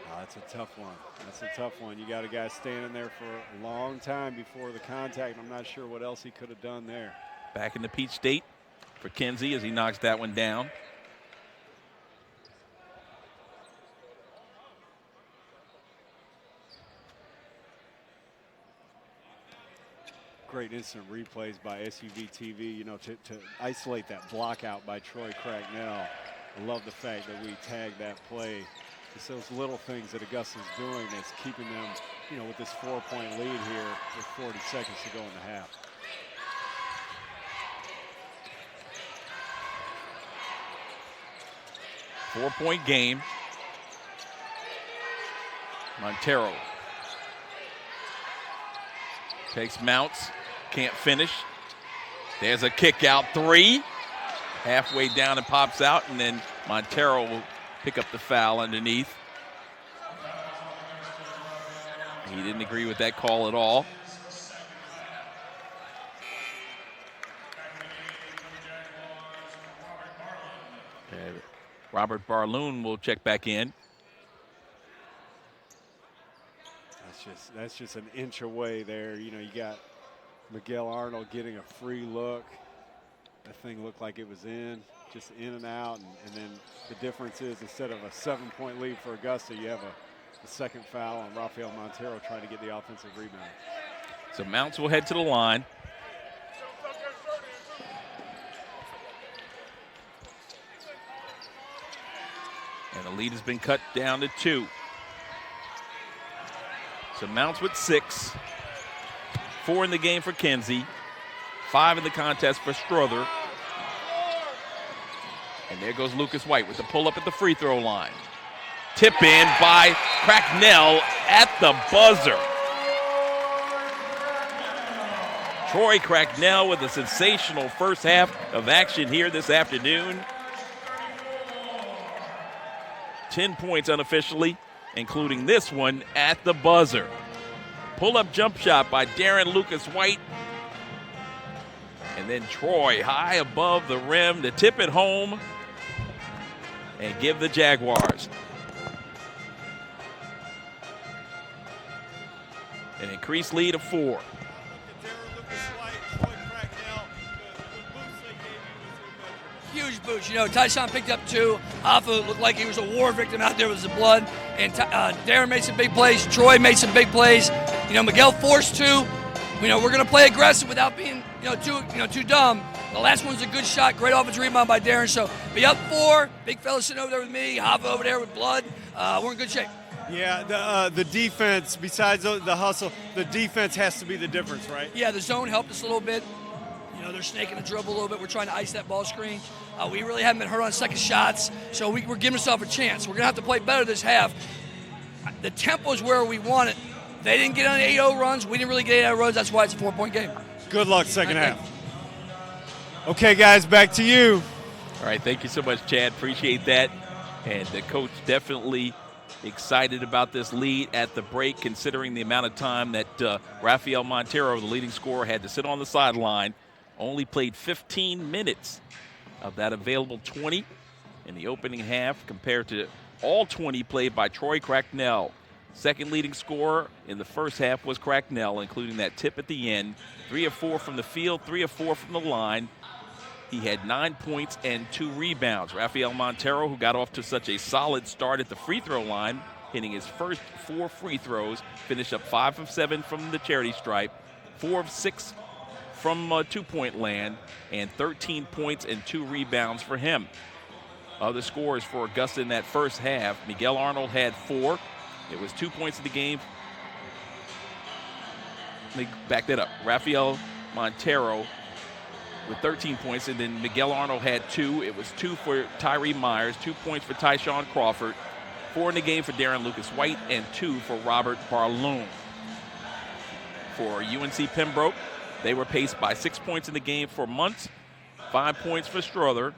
S2: Oh, that's a tough one. That's a tough one. You got a guy standing there for a long time before the contact. I'm not sure what else he could have done there.
S1: Back in the Peach State for Kinsey as he knocks that one down.
S2: Great instant replays by SUV TV, you know, to isolate that block out by Troy Cracknell. I love the fact that we tagged that play. It's those little things that Augusta's doing that's keeping them, you know, with this 4-point lead here with 40 seconds to go in the half.
S1: Four-point game. Montero takes Mounts, can't finish. There's a kick out three. Halfway down and pops out, and then Montero will pick up the foul underneath. He didn't agree with that call at all. And Robert Barloon will check back in.
S2: That's just an inch away there. You know, you got Miguel Arnold getting a free look. That thing looked like it was in, just in and out. And then the difference is instead of a 7-point lead for Augusta, you have a second foul on Rafael Montero trying to get the offensive rebound.
S1: So Mounts will head to the line. And the lead has been cut down to 2. So Mounts with 6. 4 in the game for Kinsey. 5 in the contest for Strother. And there goes Lucas White with the pull-up at the free throw line. Tip in by Cracknell at the buzzer. Troy Cracknell with a sensational first half of action here this afternoon. 10 points unofficially, including this one at the buzzer. Pull-up jump shot by Darren Lucas White. And then Troy high above the rim to tip it home and give the Jaguars an increased lead of 4.
S3: Huge boost. You know, Tyshawn picked up 2. Hoffa looked like he was a war victim out there with the blood. And Darren made some big plays. Troy made some big plays. You know, Miguel forced 2. You know, we're going to play aggressive without being, too dumb. The last one's a good shot. Great offensive rebound by Darren. So be up 4. Big fella sitting over there with me. Hoffa over there with blood. We're in good shape.
S2: Yeah, the defense, besides the hustle, the defense has to be the difference, right?
S3: Yeah, the zone helped us a little bit. You know, they're snaking the dribble a little bit. We're trying to ice that ball screen. We really haven't been hurt on second shots, so we're giving ourselves a chance. We're going to have to play better this half. The tempo is where we want it. They didn't get on 8-0 runs. We didn't really get 8-0 runs. That's why it's a 4-point game.
S2: Good luck second half. Okay, guys, back to you.
S1: All right, thank you so much, Chad. Appreciate that. And the coach definitely excited about this lead at the break, considering the amount of time that Rafael Montero, the leading scorer, had to sit on the sideline. Only played 15 minutes of that available 20 in the opening half compared to all 20 played by Troy Cracknell. Second leading scorer in the first half was Cracknell, including that tip at the end. 3 of 4 from the field, 3 of 4 from the line. He had 9 points and 2 rebounds. Rafael Montero, who got off to such a solid start at the free throw line, hitting his first 4 free throws, finished up 5 of 7 from the charity stripe, 4 of 6 from 2-point land, and 13 points and 2 rebounds for him. Other scores for Augusta in that first half, Miguel Arnold had 4. It was 2 points in the game. Let me back that up. Rafael Montero with 13 points, and then Miguel Arnold had 2. It was 2 for Tyree Myers, 2 points for Tyshawn Crawford, 4 in the game for Darren Lucas White, and 2 for Robert Barloon. For UNC Pembroke, They were paced by 6 points in the game for Muntz, 5 points for Strother.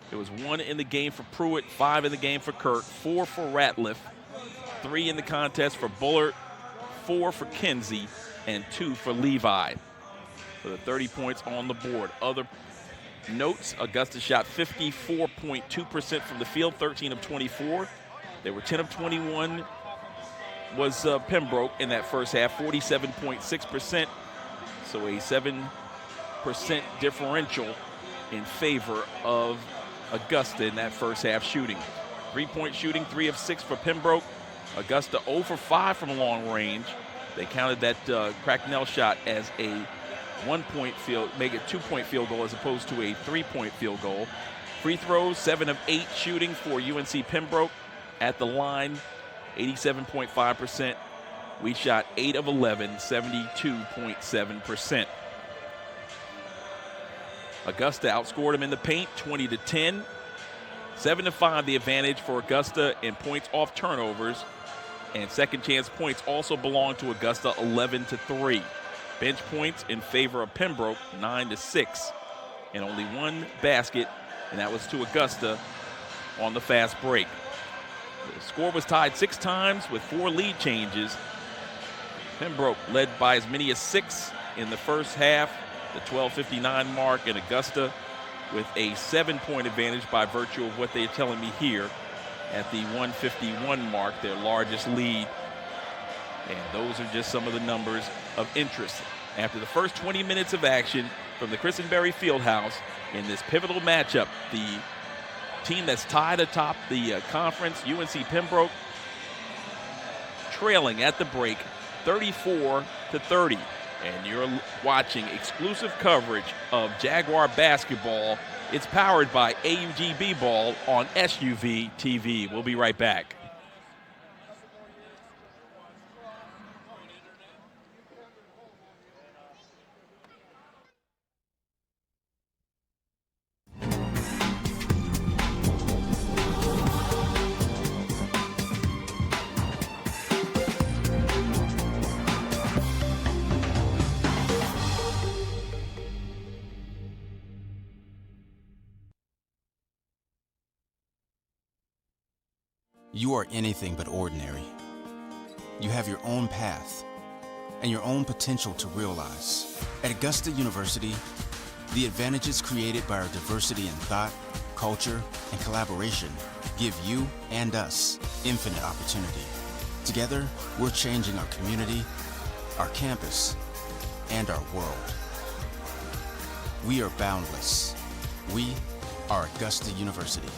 S1: It was 1 in the game for Pruitt, 5 in the game for Kirk, 4 for Ratliff, 3 in the contest for Bullard, 4 for Kinsey, and 2 for Levi. For the 30 points on the board. Other notes, Augusta shot 54.2% from the field, 13 of 24. They were 10 of 21 was Pembroke in that first half, 47.6%. So a 7% differential in favor of Augusta in that first half shooting. 3-point shooting, 3 of 6 for Pembroke. Augusta 0 for 5 from long range. They counted that Cracknell shot as a 1-point field, make it 2-point field goal as opposed to a 3-point field goal. Free throws, 7 of 8 shooting for UNC Pembroke at the line, 87.5%. We shot 8 of 11, 72.7%. Augusta outscored them in the paint, 20-10. 7-5 the advantage for Augusta in points off turnovers. And second chance points also belong to Augusta, 11-3. Bench points in favor of Pembroke, 9-6. And only 1 basket, and that was to Augusta on the fast break. The score was tied 6 times with 4 lead changes. Pembroke led by as many as 6 in the first half, the 12:59 mark, and Augusta with a 7-point advantage by virtue of what they're telling me here at the 1:51 mark, their largest lead. And those are just some of the numbers of interest. After the first 20 minutes of action from the Christenberry Fieldhouse in this pivotal matchup, the team that's tied atop the conference, UNC Pembroke, trailing at the break 34-30. And you're watching exclusive coverage of Jaguar basketball. It's powered by AUGB Ball on SUV TV. We'll be right back.
S4: You are anything but ordinary. You have your own path and your own potential to realize. At Augusta University, the advantages created by our diversity in thought, culture, and collaboration give you and us infinite opportunity. Together, we're changing our community, our campus, and our world. We are boundless. We are Augusta University.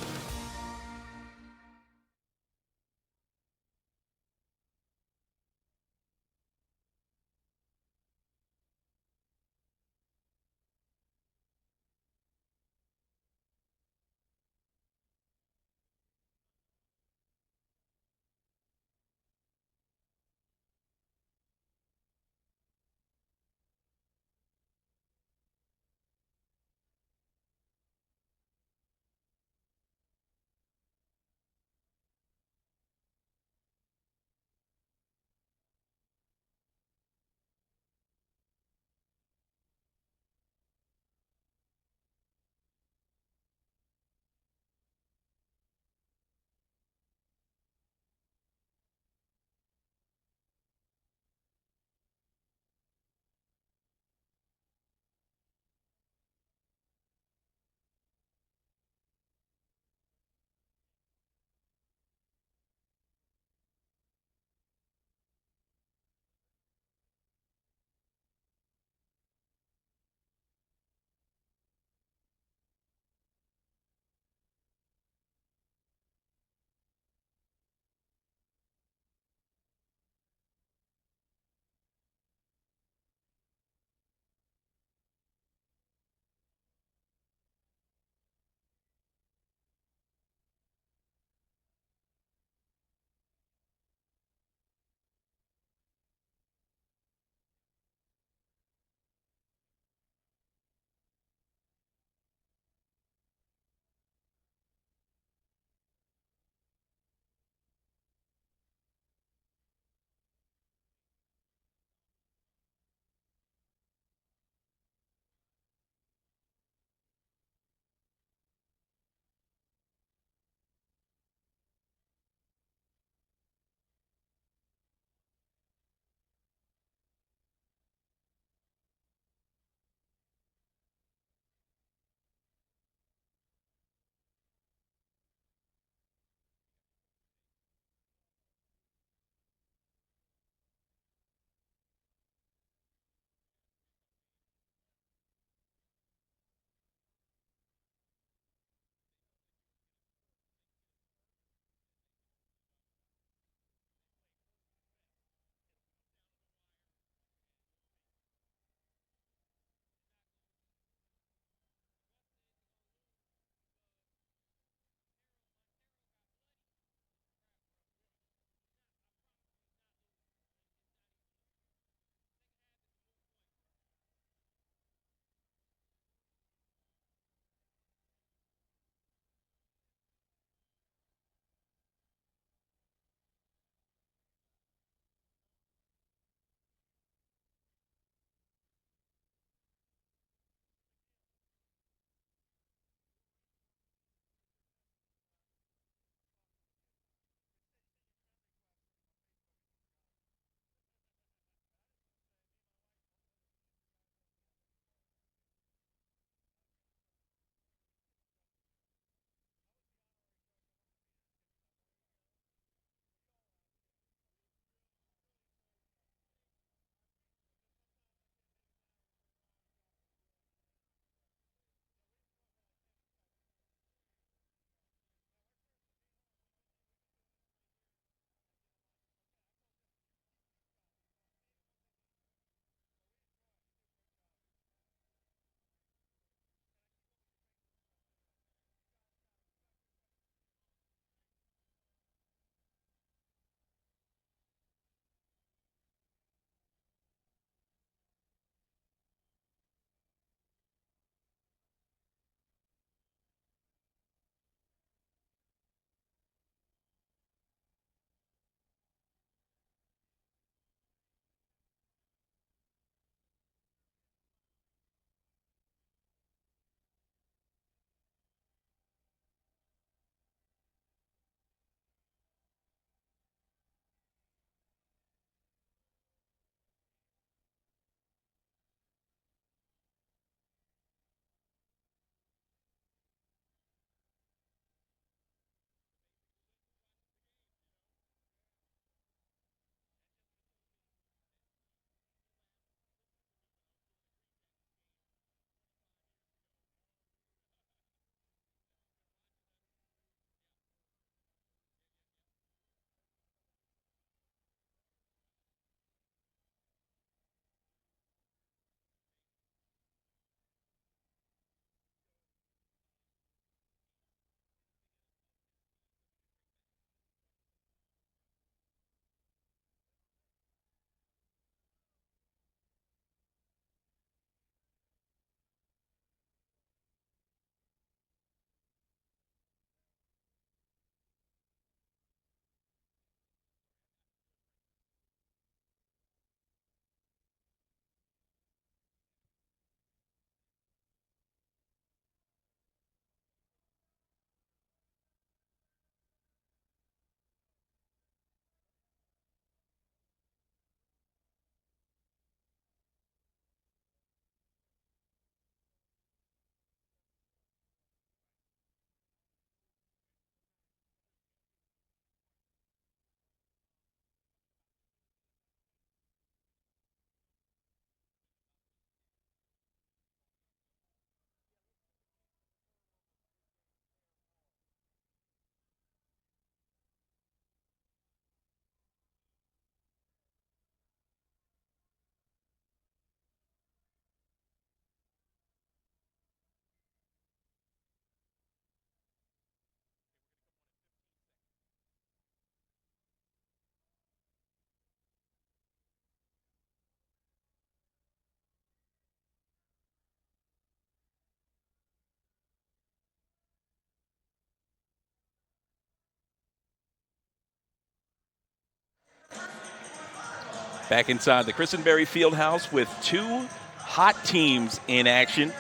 S1: Back inside the Christenberry Fieldhouse with two hot teams in action.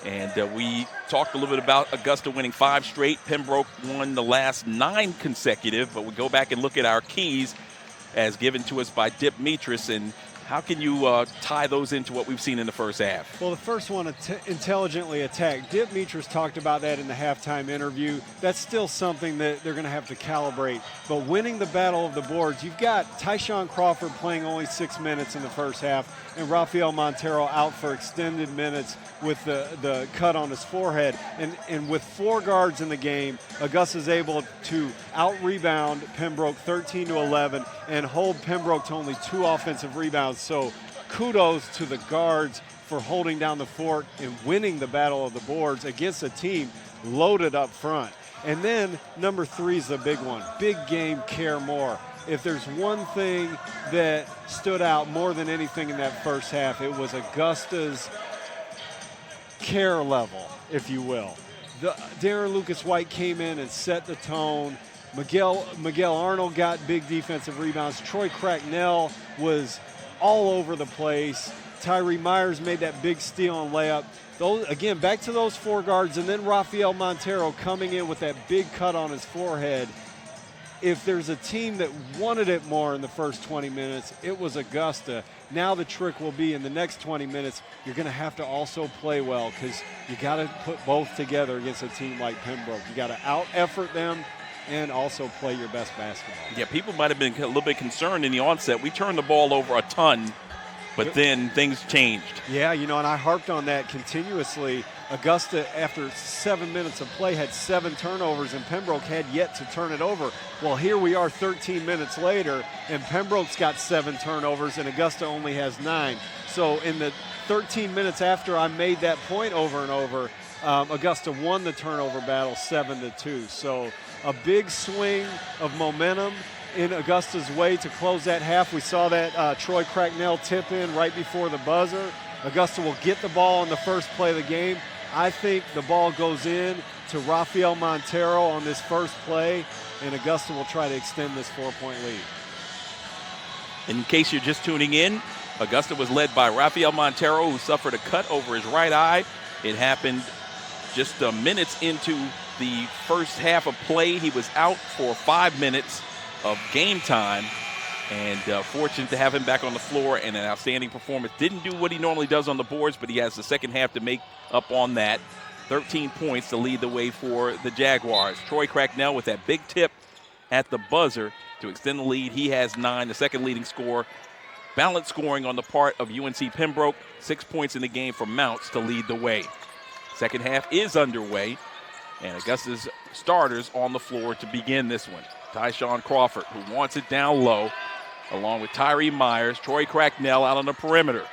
S1: And we talked a little bit about Augusta winning 5 straight. Pembroke won the last 9 consecutive. But we go back and look at our keys as given to us by Dip Mitras. And how can you tie those into what we've seen in the first half?
S2: Well, the first one, intelligently attack. Dip Mitras talked about that in the halftime interview. That's still something that they're going to have to calibrate. But winning the battle of the boards, you've got Tyshawn Crawford playing only 6 minutes in the first half, and Rafael Montero out for extended minutes with the cut on his forehead. And with 4 guards in the game, Augusta's able to out-rebound Pembroke 13-11 and hold Pembroke to only 2 offensive rebounds. So kudos to the guards for holding down the fort and winning the battle of the boards against a team loaded up front. And then number 3 is the big one. Big game, care more. If there's one thing that stood out more than anything in that first half, it was Augusta's care level, if you will. Darren Lucas White came in and set the tone. Miguel Arnold got big defensive rebounds. Troy Cracknell was all over the place. Tyree Myers made that big steal and layup. Again, back to those 4 guards, and then Rafael Montero coming in with that big cut on his forehead. If there's a team that wanted it more in the first 20 minutes, it was Augusta. Now the trick will be in the next 20 minutes, you're going to have to also play well because you got to put both together against a team like Pembroke. You got to out-effort them and also play your best basketball.
S1: Yeah, people might have been a little bit concerned in the onset. We turned the ball over a ton, but then things changed.
S2: Yeah, and I harped on that continuously. Augusta, after 7 minutes of play, had 7 turnovers, and Pembroke had yet to turn it over. Well, here we are 13 minutes later, and Pembroke's got 7 turnovers, and Augusta only has 9. So in the 13 minutes after I made that point over and over, Augusta won the turnover battle 7-2. So a big swing of momentum in Augusta's way to close that half. We saw that Troy Cracknell tip in right before the buzzer. Augusta will get the ball on the first play of the game. I think the ball goes in to Rafael Montero on this first play, and Augusta will try to extend this 4-point lead.
S1: In case you're just tuning in, Augusta was led by Rafael Montero, who suffered a cut over his right eye. It happened just minutes into the first half of play. He was out for 5 minutes of game time, and fortunate to have him back on the floor and an outstanding performance. Didn't do what he normally does on the boards, but he has the second half to make up on that. 13 points to lead the way for the Jaguars. Troy Cracknell with that big tip at the buzzer to extend the lead. He has 9, the second leading scorer. Balanced scoring on the part of UNC Pembroke. 6 points in the game for Mounts to lead the way. Second half is underway, and Augusta's starters on the floor to begin this one. Tyshawn Crawford, who wants it down low, along with Tyree Myers. Troy Cracknell out on the perimeter.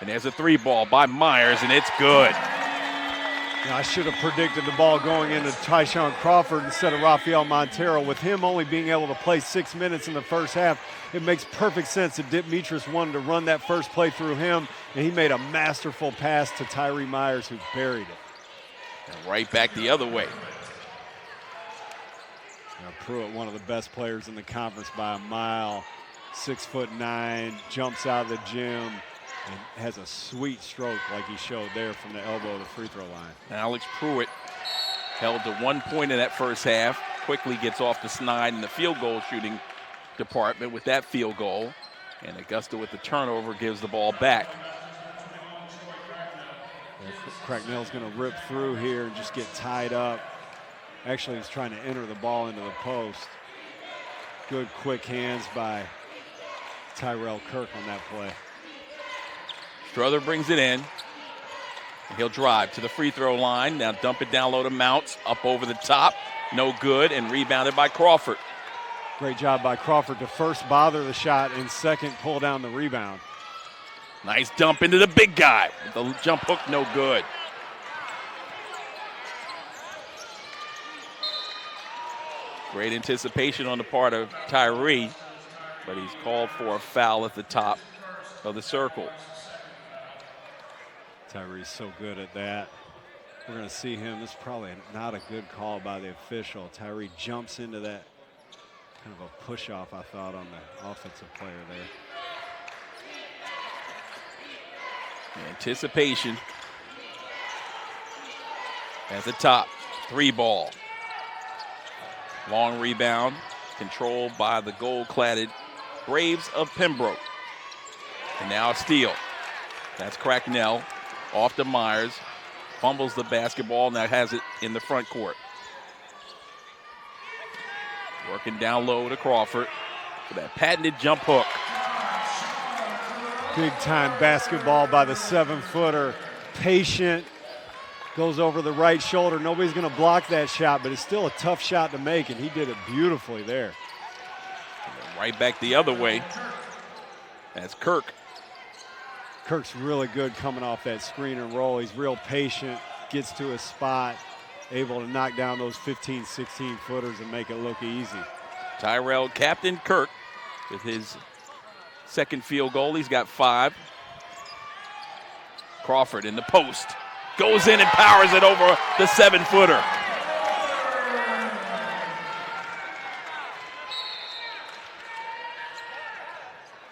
S1: And there's a 3-ball by Myers, and it's good.
S2: Now, I should have predicted the ball going into Tyshawn Crawford instead of Rafael Montero. With him only being able to play 6 minutes in the first half, it makes perfect sense that Dip Mitras wanted to run that first play through him, and he made a masterful pass to Tyree Myers, who buried it.
S1: And right back the other way.
S2: Now, Pruitt, one of the best players in the conference by a mile, 6'9", jumps out of the gym and has a sweet stroke like he showed there from the elbow of the free throw line.
S1: Alex Pruitt held to 1 point in that first half, quickly gets off the snide in the field goal shooting department with that field goal, and Augusta with the turnover gives the ball back.
S2: Cracknell's going to rip through here and just get tied up. Actually, he's trying to enter the ball into the post. Good quick hands by Tyrell Kirk on that play.
S1: Strother brings it in. He'll drive to the free throw line. Now dump it down low to Mounts. Up over the top. No good, and rebounded by Crawford.
S2: Great job by Crawford to first bother the shot and second pull down the rebound.
S1: Nice dump into the big guy. The jump hook, no good. Great anticipation on the part of Tyree, but he's called for a foul at the top of the circle.
S2: Tyree's so good at that. We're going to see him. This is probably not a good call by the official. Tyree jumps into that kind of a push-off, I thought, on the offensive player there.
S1: Anticipation. At the top, 3 ball. Long rebound, controlled by the gold-cladded Braves of Pembroke. And now a steal. That's Cracknell off to Myers. Fumbles the basketball, now has it in the front court. Working down low to Crawford for that patented jump hook.
S2: Big time basketball by the 7-footer. Patient, goes over the right shoulder. Nobody's going to block that shot, but it's still a tough shot to make, and he did it beautifully there.
S1: Right back the other way. That's Kirk.
S2: Kirk's really good coming off that screen and roll. He's real patient, gets to his spot, able to knock down those 15, 16-footers and make it look easy.
S1: Tyrell Captain Kirk with his second field goal. He's got 5. Crawford in the post. Goes in and powers it over the 7-footer.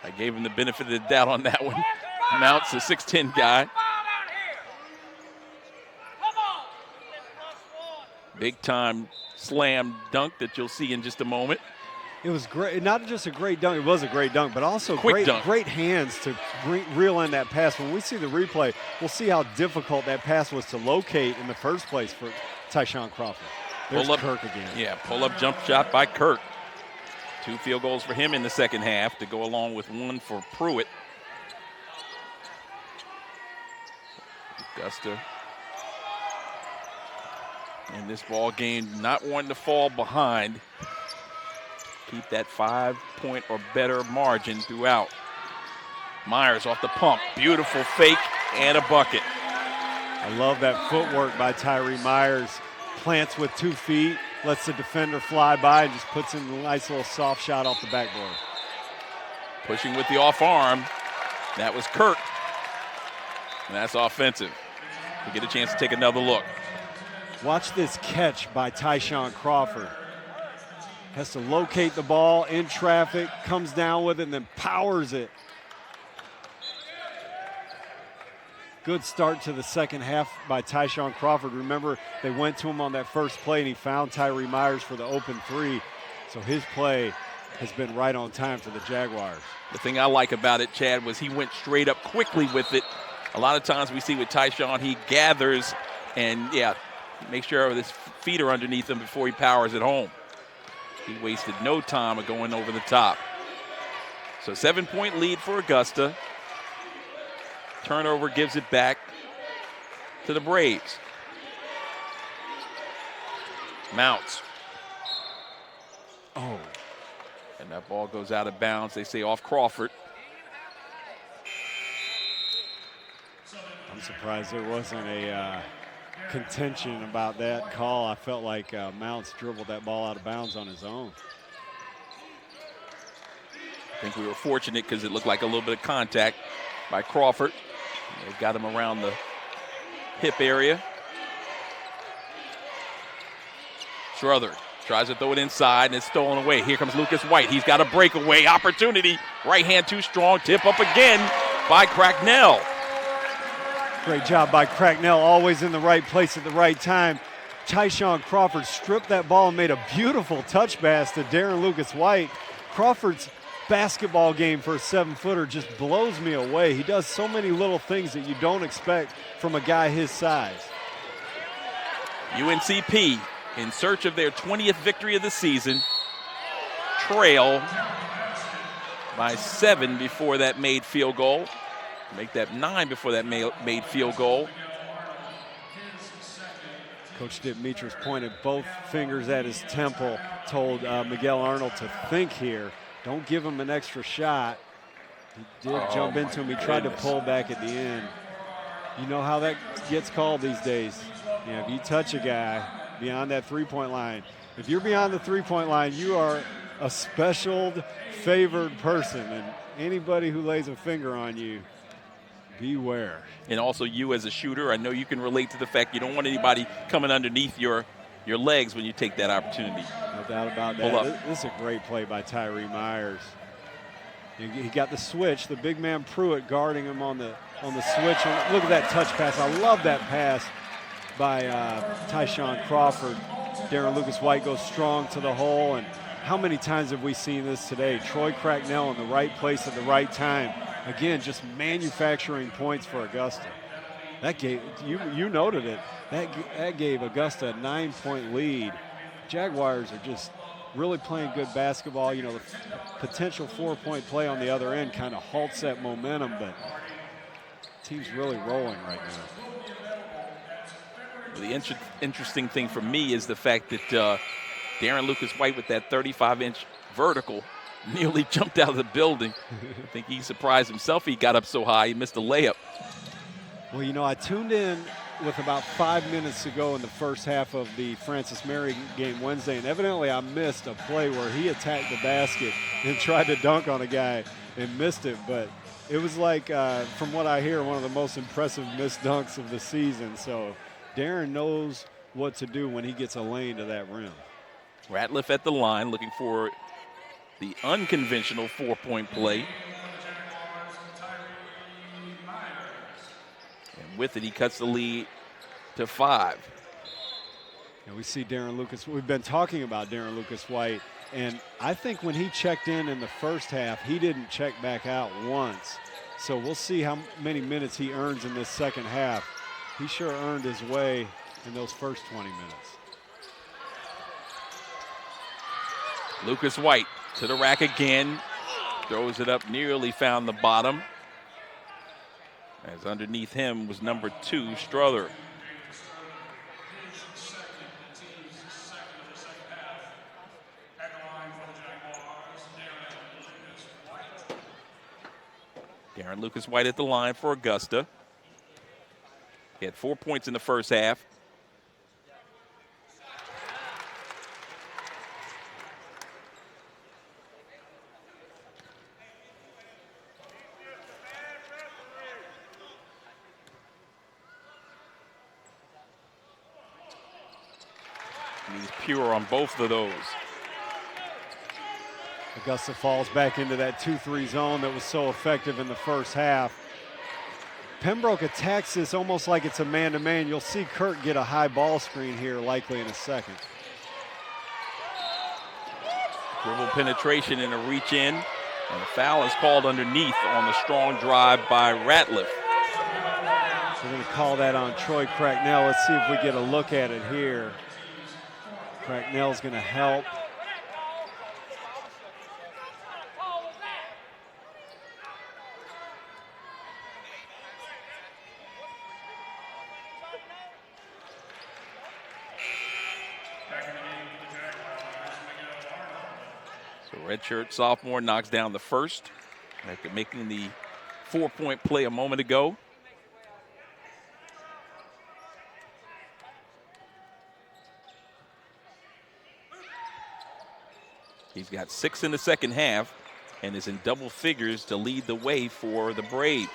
S1: I gave him the benefit of the doubt on that one. Mounts, a 6'10" guy. Big time slam dunk that you'll see in just a moment.
S2: It was great, not just a great dunk, it was a great dunk, but also
S1: Quick
S2: great hands to reel in that pass. When we see the replay, we'll see how difficult that pass was to locate in the first place for Tyshawn Crawford. There's Kirk again.
S1: Yeah, pull-up jump shot by Kirk. 2 field goals for him in the second half to go along with 1 for Pruitt. Augusta in this ball game not wanting to fall behind. Keep that 5-point or better margin throughout. Myers off the pump. Beautiful fake and a bucket.
S2: I love that footwork by Tyree Myers. Plants with 2 feet, lets the defender fly by and just puts in a nice little soft shot off the backboard.
S1: Pushing with the off arm. That was Kirk. And that's offensive. We get a chance to take another look.
S2: Watch this catch by Tyshawn Crawford. Has to locate the ball in traffic, comes down with it, and then powers it. Good start to the second half by Tyshawn Crawford. Remember, they went to him on that first play, and he found Tyree Myers for the open 3. So his play has been right on time for the Jaguars.
S1: The thing I like about it, Chad, was he went straight up quickly with it. A lot of times we see with Tyshawn, he gathers and, make sure his feet are underneath him before he powers it home. He wasted no time of going over the top. So 7-point lead for Augusta. Turnover gives it back to the Braves. Mounts.
S2: Oh.
S1: And that ball goes out of bounds. They say off Crawford.
S2: I'm surprised there wasn't a contention about that call. I felt like Mounts dribbled that ball out of bounds on his own.
S1: I think we were fortunate because it looked like a little bit of contact by Crawford. They got him around the hip area. Strother tries to throw it inside, and it's stolen away. Here comes Lucas White. He's got a breakaway opportunity. Right hand too strong. Tip up again by Cracknell.
S2: Great job by Cracknell, always in the right place at the right time. Tyshawn Crawford stripped that ball and made a beautiful touch pass to Darren Lucas White. Crawford's basketball game for a 7-footer just blows me away. He does so many little things that you don't expect from a guy his size.
S1: UNCP in search of their 20th victory of the season. Trail by 7 before that made field goal. Make that 9 before that made field goal.
S2: Coach Dimitris pointed both fingers at his temple, told Miguel Arnold to think here. Don't give him an extra shot. He did jump into him. He tried to pull back at the end. You know how that gets called these days. You know, if you touch a guy beyond that 3-point line, if you're beyond the 3-point line, you are a special favored person. And anybody who lays a finger on you, beware.
S1: And also you as a shooter, I know you can relate to the fact you don't want anybody coming underneath your legs when you take that opportunity.
S2: No doubt about that. This is a great play by Tyree Myers. He got the switch, the big man Pruitt guarding him on the on the switch. Look at that touch pass. I love that pass by Tyshawn Crawford. Darren Lucas-White goes strong to the hole, and how many times have we seen this today? Troy Cracknell in the right place at the right time. Again, just manufacturing points for Augusta. That gave, you noted it, that gave Augusta a 9-point lead. Jaguars are just really playing good basketball. You know, the potential 4-point play on the other end kind of halts that momentum, but the team's really rolling right now.
S1: The interesting thing for me is the fact that Darren Lucas-White with that 35-inch vertical nearly jumped out of the building. I think he surprised himself. He got up so high, he missed a layup.
S2: Well, you know, I tuned in with about 5 minutes to go in the first half of the Francis Mary game Wednesday, and evidently I missed a play where he attacked the basket and tried to dunk on a guy and missed it. But it was like, from what I hear, one of the most impressive missed dunks of the season. So Darren knows what to do when he gets a lane to that rim.
S1: Ratliff at the line looking for the unconventional 4-point play. And with it, he cuts the lead to 5.
S2: And we see Darren Lucas. We've been talking about Darren Lucas-White, and I think when he checked in the first half, he didn't check back out once. So we'll see how many minutes he earns in this second half. He sure earned his way in those first 20 minutes.
S1: Lucas-White to the rack again. Throws it up, nearly found the bottom. As underneath him was number 2, Strother. Darren Lucas-White at the line for Augusta. He had 4 points in the first half. He's pure on both of those.
S2: Augusta falls back into that 2-3 zone that was so effective in the first half. Pembroke attacks this almost like it's a man-to-man. You'll see Kurt get a high ball screen here likely in a second.
S1: Dribble penetration and a reach in. And a foul is called underneath on the strong drive by Ratliff.
S2: We're going to call that on Troy Cracknell. Let's see if we get a look at it here. Cracknell's going to help.
S1: So redshirt sophomore knocks down the first after making the 4-point play a moment ago. He's got 6 in the second half and is in double figures to lead the way for the Braves.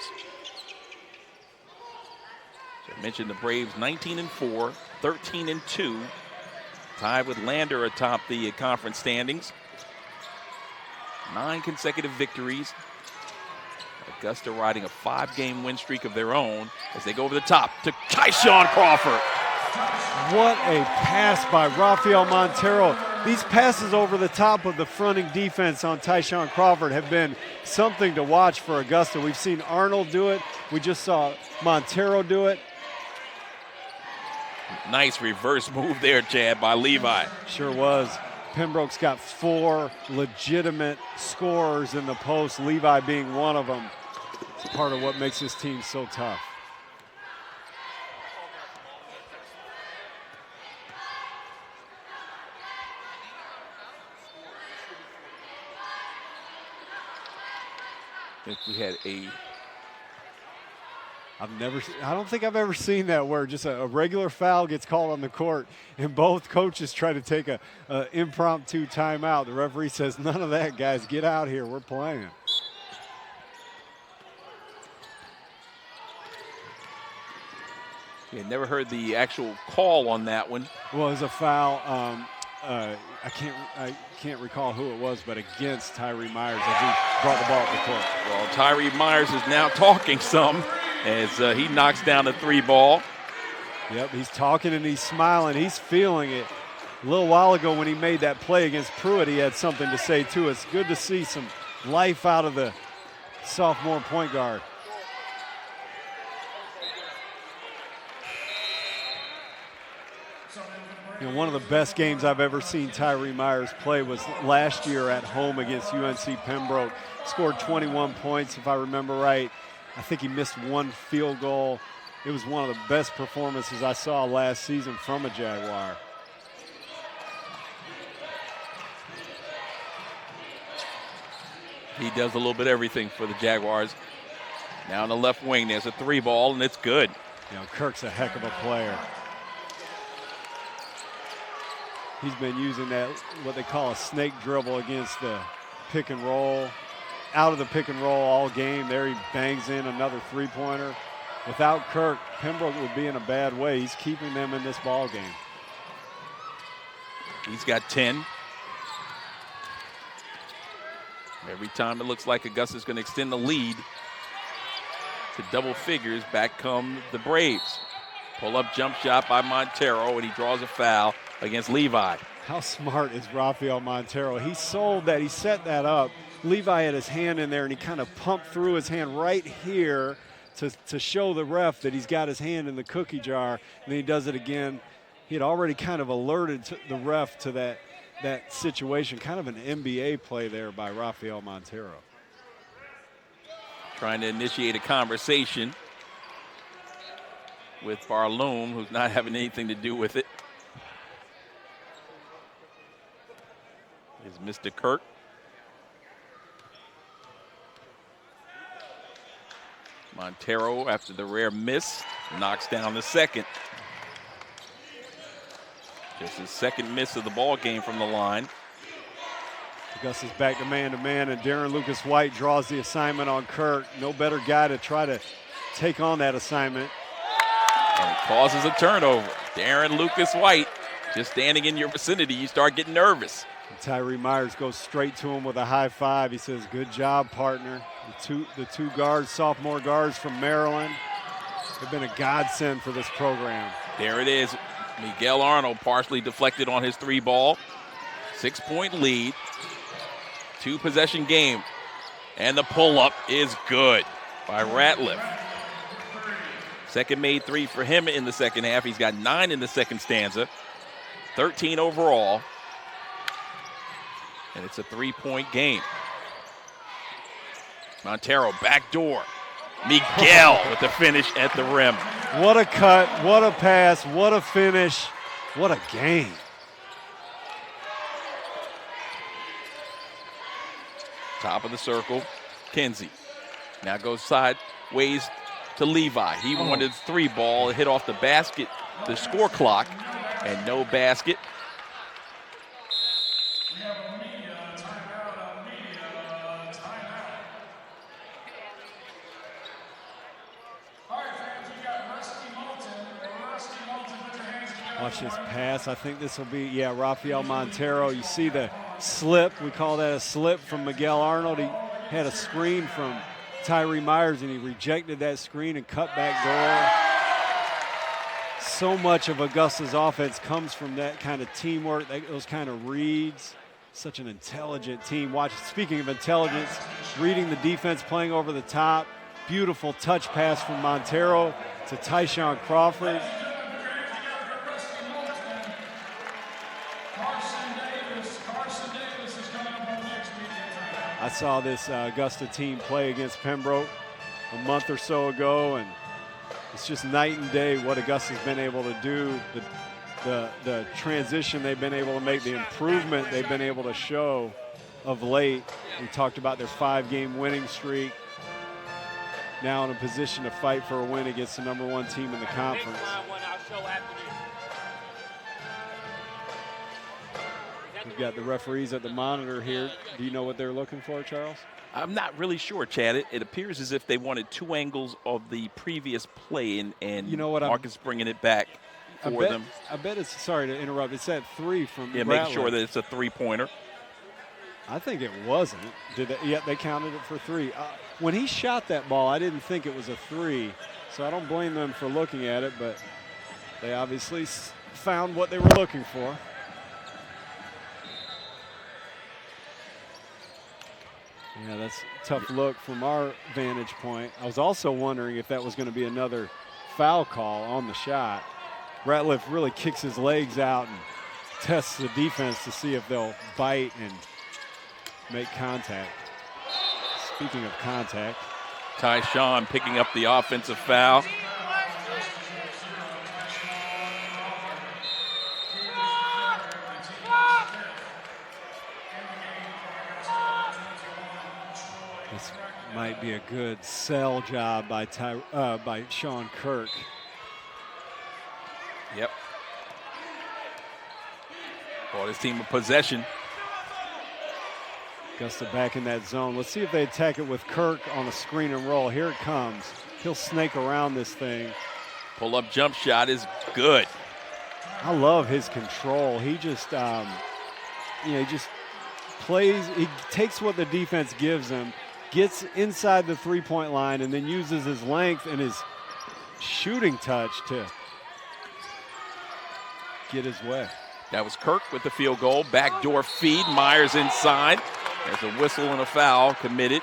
S1: So I mentioned the Braves 19-4, 13-2, tied with Lander atop the conference standings. 9 consecutive victories. Augusta riding a 5-game win streak of their own as they go over the top to Tyshawn Crawford.
S2: What a pass by Rafael Montero. These passes over the top of the fronting defense on Tyshawn Crawford have been something to watch for Augusta. We've seen Arnold do it. We just saw Montero do it.
S1: Nice reverse move there, Chad, by Levi.
S2: Sure was. Pembroke's got 4 legitimate scorers in the post, Levi being one of them. It's part of what makes this team so tough.
S1: If we had
S2: I don't think I've ever seen that where just a regular foul gets called on the court and both coaches try to take a impromptu timeout. The referee says, none of that, guys. Get out here. We're playing.
S1: Yeah, never heard the actual call on that one.
S2: Well, it was a foul. I can't recall who it was, but against Tyree Myers as he brought the ball up the court.
S1: Well, Tyree Myers is now talking some. as he knocks down the 3 ball.
S2: Yep, he's talking and he's smiling. He's feeling it. A little while ago when he made that play against Pruitt, he had something to say too. It's good to see some life out of the sophomore point guard. You know, one of the best games I've ever seen Tyree Myers play was last year at home against UNC Pembroke. Scored 21 points, if I remember right. I think he missed 1 field goal. It was one of the best performances I saw last season from a Jaguar.
S1: He does a little bit of everything for the Jaguars. Now on the left wing, there's a 3 ball, and it's good.
S2: You know, Kirk's a heck of a player. He's been using that, what they call a snake dribble against the pick and roll. Out of the pick and roll all game. There he bangs in another 3-pointer. Without Kirk, Pembroke would be in a bad way. He's keeping them in this ball game.
S1: He's got 10. Every time it looks like Augusta's going to extend the lead to double figures, back come the Braves. Pull-up jump shot by Montero, and he draws a foul against Levi.
S2: How smart is Rafael Montero? He sold that. He set that up. Levi had his hand in there, and he kind of pumped through his hand right here to show the ref that he's got his hand in the cookie jar, and then he does it again. He had already kind of alerted the ref to that situation, kind of an NBA play there by Rafael Montero.
S1: Trying to initiate a conversation with Barloom, who's not having anything to do with it. Is Mr. Kirk. Montero, after the rare miss, knocks down the second. Just his second miss of the ball game from the line.
S2: Augusta's back to man, and Darren Lucas White draws the assignment on Kirk. No better guy to try to take on that assignment.
S1: And it causes a turnover. Darren Lucas White, just standing in your vicinity, you start getting nervous.
S2: And Tyree Myers goes straight to him with a high five. He says, "Good job, partner." The two guards, sophomore guards from Maryland, have been a godsend for this program.
S1: There it is. Miguel Arnold partially deflected on his 3 ball. 6-point lead. 2-possession game. And the pull-up is good by Ratliff. Second made 3 for him in the second half. He's got 9 in the second stanza. 13 overall. And it's a 3-point game. Montero, backdoor. Miguel with the finish at the rim.
S2: What a cut, what a pass, what a finish, what a game.
S1: Top of the circle, Kinsey. Now goes sideways to Levi. He wanted 3 ball, hit off the basket, the score clock, and no basket.
S2: Watch this pass. I think this will be, Rafael Montero. You see the slip. We call that a slip from Miguel Arnold. He had a screen from Tyree Myers, and he rejected that screen and cut back door. So much of Augusta's offense comes from that kind of teamwork, those kind of reads. Such an intelligent team. Speaking of intelligence, reading the defense, playing over the top. Beautiful touch pass from Montero to Tyshawn Crawford. I saw this Augusta team play against Pembroke a month or so ago, and it's just night and day what Augusta's been able to do, the transition they've been able to make, the improvement they've been able to show of late. We talked about their 5-game winning streak, now in a position to fight for a win against the #1 team in the conference. We've got the referees at the monitor here. Do you know what they're looking for, Charles?
S1: I'm not really sure, Chad. It appears as if they wanted 2 angles of the previous play, and
S2: you know what,
S1: Marcus bringing it back for them.
S2: I bet it's, sorry to interrupt, it's at 3 from
S1: Yeah,
S2: Ratliff.
S1: making sure that it's a 3-pointer.
S2: I think it wasn't. Yeah, they counted it for 3. When he shot that ball, I didn't think it was a 3, so I don't blame them for looking at it, but they obviously found what they were looking for. Yeah, that's a tough look from our vantage point. I was also wondering if that was going to be another foul call on the shot. Ratliff really kicks his legs out and tests the defense to see if they'll bite and make contact. Speaking of contact.
S1: Tyshawn picking up the offensive foul.
S2: This might be a good sell job by Sean Kirk.
S1: Yep. Bought his team a possession.
S2: Augusta back in that zone. Let's see if they attack it with Kirk on a screen and roll. Here it comes. He'll snake around this thing.
S1: Pull-up jump shot is good.
S2: I love his control. He just, he just plays. He takes what the defense gives him, gets inside the three-point line, and then uses his length and his shooting touch to get his way.
S1: That was Kirk with the field goal. Backdoor feed. Myers inside. There's a whistle and a foul committed.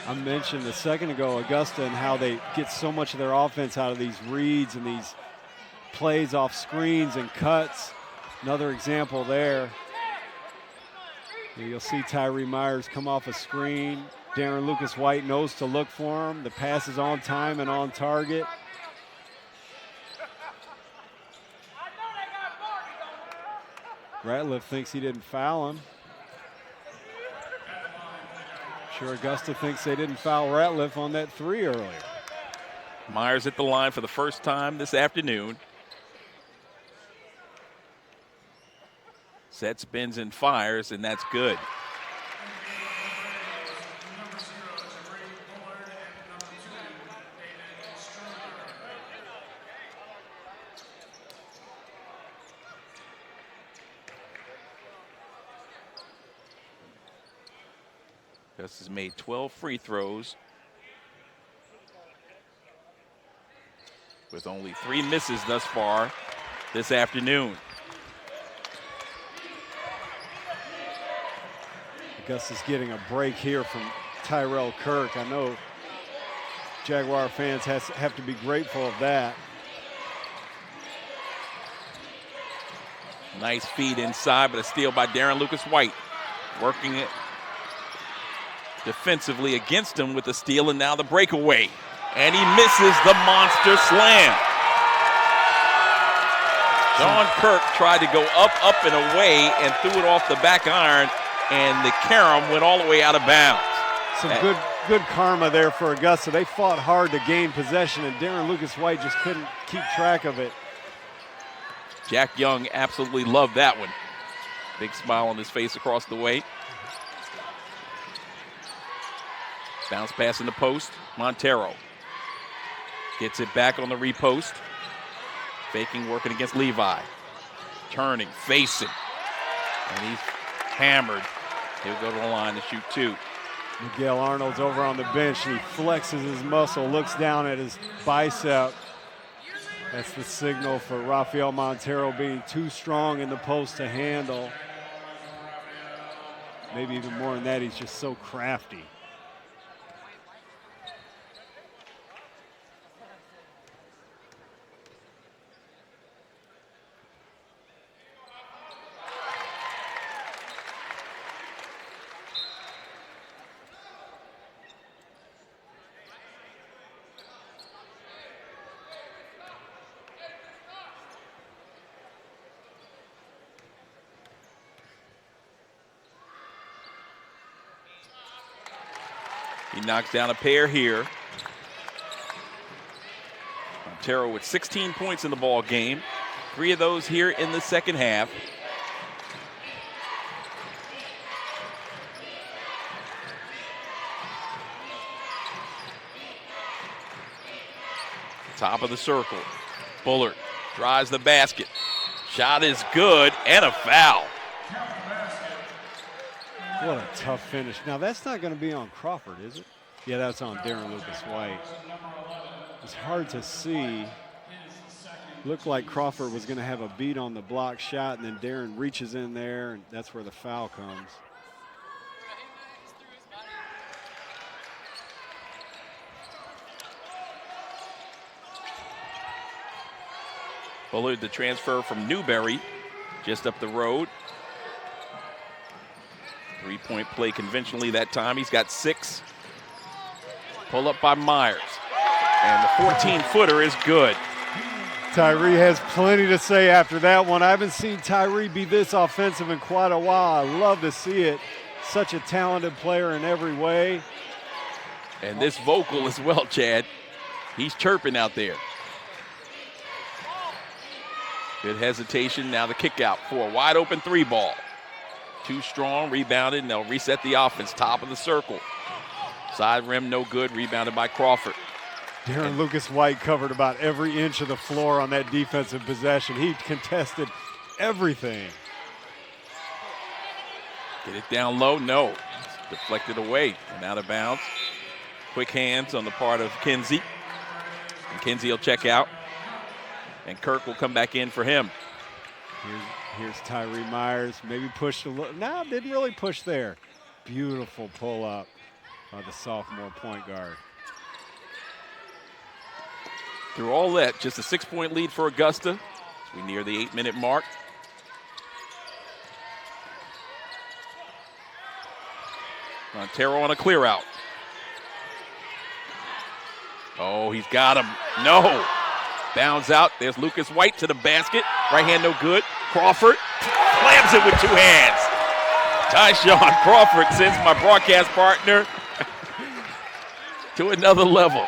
S2: I mentioned a second ago Augusta and how they get so much of their offense out of these reads and these plays off screens and cuts. Another example there. You'll see Tyree Myers come off a screen. Darren Lucas White knows to look for him. The pass is on time and on target. Ratliff thinks he didn't foul him. Sure, Augusta thinks they didn't foul Ratliff on that 3 earlier.
S1: Myers at the line for the first time this afternoon. Set, spins, and fires, and that's good. Gus has made 12 free throws with only 3 misses thus far this afternoon.
S2: Augusta's getting a break here from Tyrell Kirk. I know Jaguar fans have to be grateful of that.
S1: Nice feed inside, but a steal by Darren Lucas White. Working it defensively against him with the steal, and now the breakaway. And he misses the monster slam. Sean Kirk tried to go up, and away, and threw it off the back iron, and the carom went all the way out of bounds.
S2: Some good karma there for Augusta. They fought hard to gain possession, and Darren Lucas White just couldn't keep track of it.
S1: Jack Young absolutely loved that one. Big smile on his face across the way. Bounce pass in the post. Montero gets it back on the repost. Faking, working against Levi. Turning, facing. And he's hammered. He'll go to the line to shoot 2.
S2: Miguel Arnold's over on the bench, and he flexes his muscle, looks down at his bicep. That's the signal for Rafael Montero being too strong in the post to handle. Maybe even more than that, he's just so crafty.
S1: He knocks down a pair here. Montero with 16 points in the ball game. 3 of those here in the second half. Top of the circle. Bullard Drives the basket. Shot is good and a foul.
S2: What a tough finish. Now, that's not going to be on Crawford, is it? Yeah, that's on Darren Lucas-White. It's hard to see. Looked like Crawford was going to have a beat on the block shot, and then Darren reaches in there, and that's where the foul comes.
S1: Bullard, the transfer from Newberry, just up the road. Three-point play conventionally that time. He's got 6. Pull up by Myers. And the 14-footer is good.
S2: Tyree has plenty to say after that one. I haven't seen Tyree be this offensive in quite a while. I love to see it. Such a talented player in every way.
S1: And this vocal as well, Chad. He's chirping out there. Good hesitation. Now the kick out for a wide open 3-ball. Too strong, rebounded, and they'll reset the offense. Top of the circle. Side rim, no good. Rebounded by Crawford.
S2: Darren Lucas-White covered about every inch of the floor on that defensive possession. He contested everything.
S1: Get it down low, no. It's deflected away and out of bounds. Quick hands on the part of Kinsey. And Kinsey will check out. And Kirk will come back in for him.
S2: Here's Tyree Myers. Maybe pushed a little. No, didn't really push there. Beautiful pull up by the sophomore point guard.
S1: Through all that, just a 6-point lead for Augusta as we near the 8-minute mark. Montero on a clear out. Oh, he's got him. No. Bounds out. There's Lucas-White to the basket. Right hand no good. Crawford slams it with 2 hands. Tyshawn Crawford sends my broadcast partner to another level.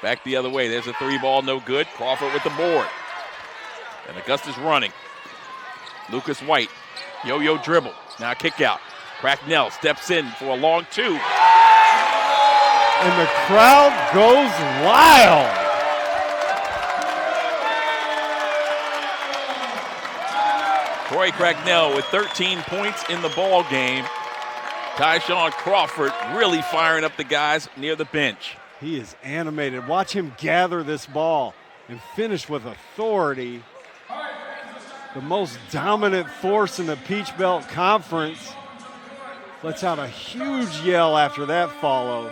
S1: Back the other way. There's a 3-ball, no good. Crawford with the board. And Augusta's running. Lucas-White, yo-yo dribble. Now kick out. Cracknell steps in for a long 2.
S2: And the crowd goes wild.
S1: Troy Cracknell with 13 points in the ball game. Tyshawn Crawford really firing up the guys near the bench.
S2: He is animated. Watch him gather this ball and finish with authority. The most dominant force in the Peach Belt Conference. Lets out a huge yell after that follow.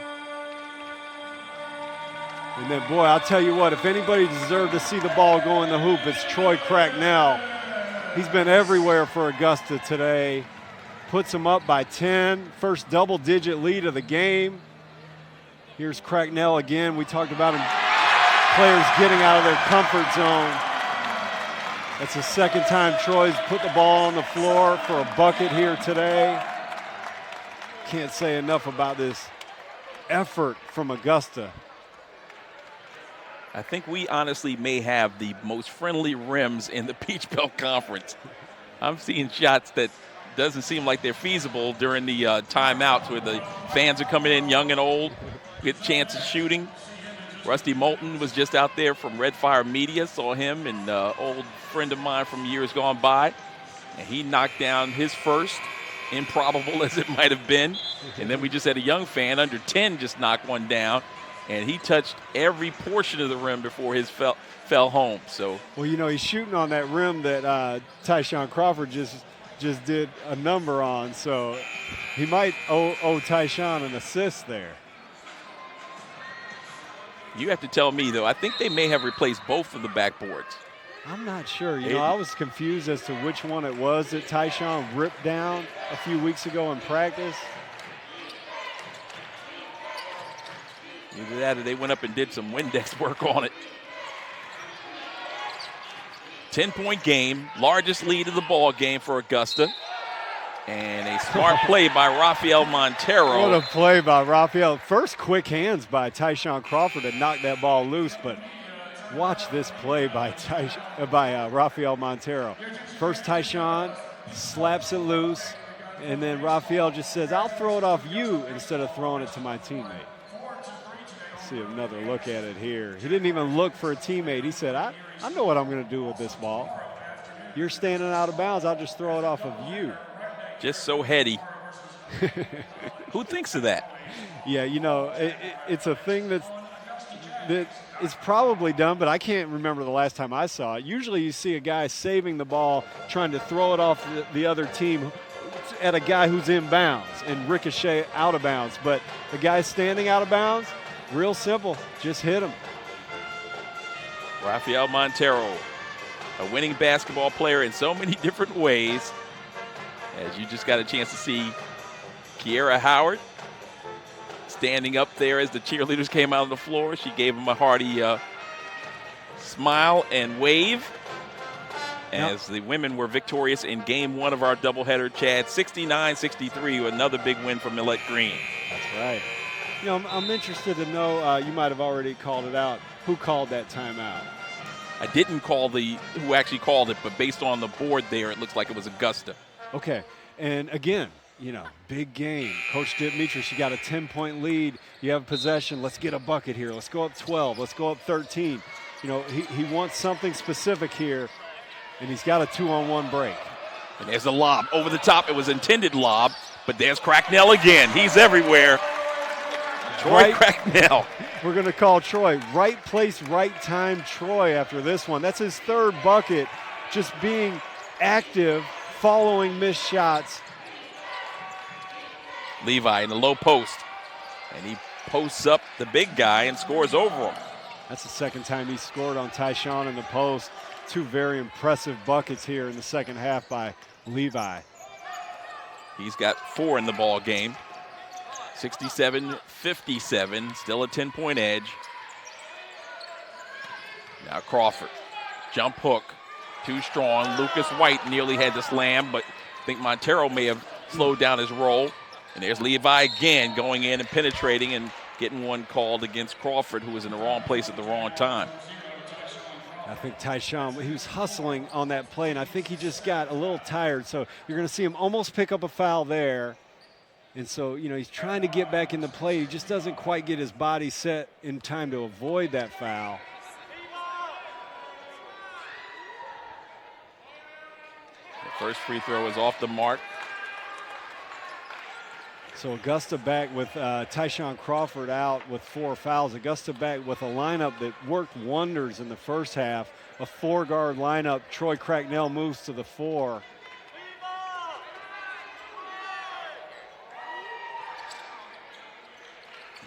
S2: And then, boy, I'll tell you what, if anybody deserved to see the ball go in the hoop, it's Troy Cracknell. He's been everywhere for Augusta today. Puts them up by 10. First double-digit lead of the game. Here's Cracknell again. We talked about him, players getting out of their comfort zone. That's the second time Troy's put the ball on the floor for a bucket here today. Can't say enough about this effort from Augusta.
S1: I think we honestly may have the most friendly rims in the Peach Belt Conference. I'm seeing shots that doesn't seem like they're feasible during the timeouts where the fans are coming in young and old, get chances shooting. Rusty Moulton was just out there from Red Fire Media, saw him, and old friend of mine from years gone by. And he knocked down his first, improbable as it might have been. And then we just had a young fan, under 10, just knock one down. And he touched every portion of the rim before his fell home. So,
S2: well, you know, he's shooting on that rim that Tyshawn Crawford just did a number on. So he might owe Tyshawn an assist there.
S1: You have to tell me, though. I think they may have replaced both of the backboards.
S2: I'm not sure. You know, I was confused as to which one it was that Tyshawn ripped down a few weeks ago in practice.
S1: Either that or they went up and did some Windex work on it. 10-point game, largest lead of the ball game for Augusta. And a smart play by Rafael Montero.
S2: What a play by Rafael. First quick hands by Tyshawn Crawford to knock that ball loose, but watch this play by Rafael Montero. First Tyshawn slaps it loose, and then Rafael just says, I'll throw it off you instead of throwing it to my teammate. See another look at it here. He didn't even look for a teammate. He said, I know what I'm going to do with this ball. You're standing out of bounds. I'll just throw it off of you.
S1: Just so heady. Who thinks of that?
S2: Yeah, you know, it's a thing that is probably done, but I can't remember the last time I saw it. Usually you see a guy saving the ball, trying to throw it off the other team at a guy who's in bounds and ricochet out of bounds. But the guy standing out of bounds, real simple, just hit him.
S1: Rafael Montero, a winning basketball player in so many different ways. As you just got a chance to see Kiera Howard standing up there as the cheerleaders came out on the floor. She gave him a hearty smile and wave as the women were victorious in game one of our doubleheader, Chad, 69-63, another big win for Millette Green.
S2: That's right. You know, I'm interested to know, you might have already called it out, who called that timeout?
S1: I didn't call who actually called it, but based on the board there, it looks like it was Augusta.
S2: Okay, and again, you know, big game. Coach Dimitris, you got a 10-point lead. You have possession. Let's get a bucket here. Let's go up 12. Let's go up 13. You know, he wants something specific here, and he's got a 2-on-1 break.
S1: And there's a lob over the top. It was intended lob, but there's Cracknell again. He's everywhere. Troy Cracknell.
S2: We're going to call Troy. Right place, right time, Troy, after this one. That's his third bucket, just being active, following missed shots.
S1: Levi in the low post, and he posts up the big guy and scores over him.
S2: That's the second time he scored on Tyshawn in the post. Two very impressive buckets here in the second half by Levi.
S1: He's got 4 in the ball game. 67-57, still a 10-point edge. Now Crawford, jump hook, too strong. Lucas White nearly had the slam, but I think Montero may have slowed down his roll. And there's Levi again going in and penetrating and getting one called against Crawford, who was in the wrong place at the wrong time.
S2: I think Tyshawn, he was hustling on that play, and I think he just got a little tired. So you're going to see him almost pick up a foul there. And so, you know, he's trying to get back in the play. He just doesn't quite get his body set in time to avoid that foul.
S1: The first free throw is off the mark.
S2: So Augusta back with Tyshawn Crawford out with 4 fouls. Augusta back with a lineup that worked wonders in the first half. A 4-guard lineup. Troy Cracknell moves to the 4.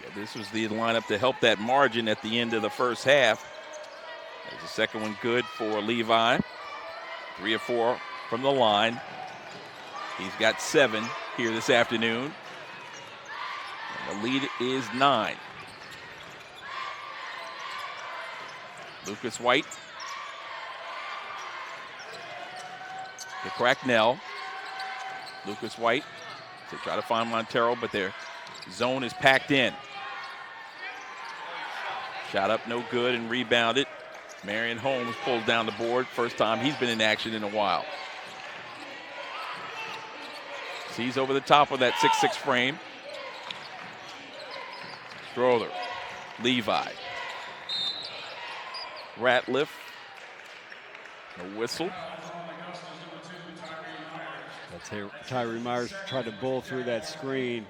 S1: Yeah, this was the lineup to help that margin at the end of the first half. There's the second one good for Levi. 3 of 4 from the line. He's got 7 here this afternoon. The lead is 9. Lucas White to Cracknell. Lucas White to try to find Montero, but their zone is packed in. Shot up no good and rebounded. Marion Holmes pulled down the board. First time he's been in action in a while. Sees over the top of that 6'6" frame. Strother, Levi, Ratliff, a whistle.
S2: Tyree Myers tried to bull through that screen,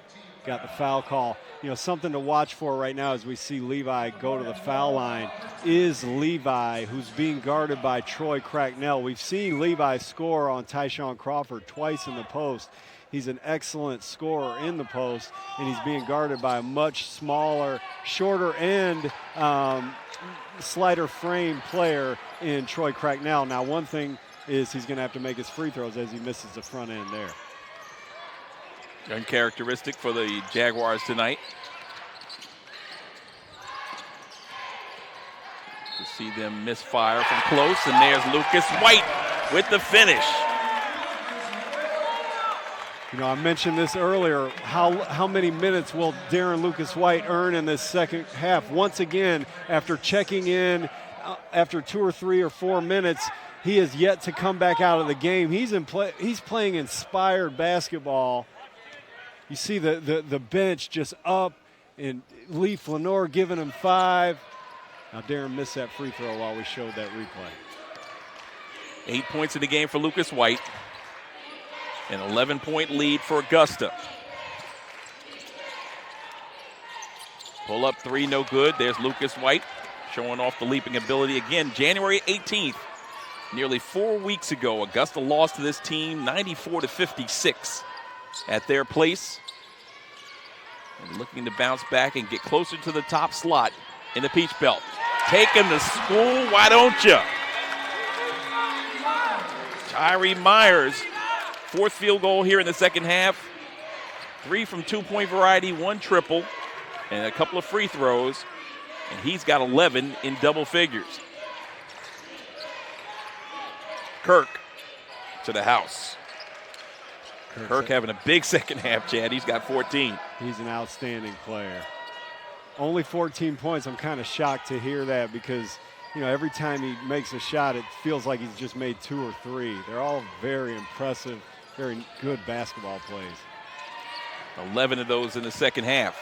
S2: got the foul call. You know, something to watch for right now as we see Levi go to the foul line is Levi, who's being guarded by Troy Cracknell. We've seen Levi score on Tyshawn Crawford twice in the post. He's an excellent scorer in the post, and he's being guarded by a much smaller, shorter end, slighter frame player in Troy Cracknell. Now, one thing is he's going to have to make his free throws as he misses the front end there.
S1: Uncharacteristic for the Jaguars tonight. To see them misfire from close, and there's Lucas White with the finish.
S2: You know, I mentioned this earlier, how many minutes will Darren Lucas White earn in this second half? Once again, after checking in, after 2 or 3 or 4 minutes, he has yet to come back out of the game. He's playing inspired basketball. You see the bench just up And Leaf Lenore giving him 5. Now Darren missed that free throw while we showed that replay.
S1: 8 points in the game for Lucas White. An 11-point lead for Augusta. Pull up 3, no good. There's Lucas White showing off the leaping ability again. January 18th, nearly 4 weeks ago, Augusta lost to this team 94-56 at their place. And looking to bounce back and get closer to the top slot in the Peach Belt. Taking the school, why don't you? Tyree Myers, 4th field goal here in the second half. 3 from 2-point variety, 1 triple, and a couple of free throws. And he's got 11 in double figures. Kirk to the house. Kirk having a big second half, Chad. He's got 14.
S2: He's an outstanding player. Only 14 points. I'm kind of shocked to hear that because, you know, every time he makes a shot, it feels like he's just made 2 or 3. They're all very impressive, very good basketball plays.
S1: 11 of those in the second half.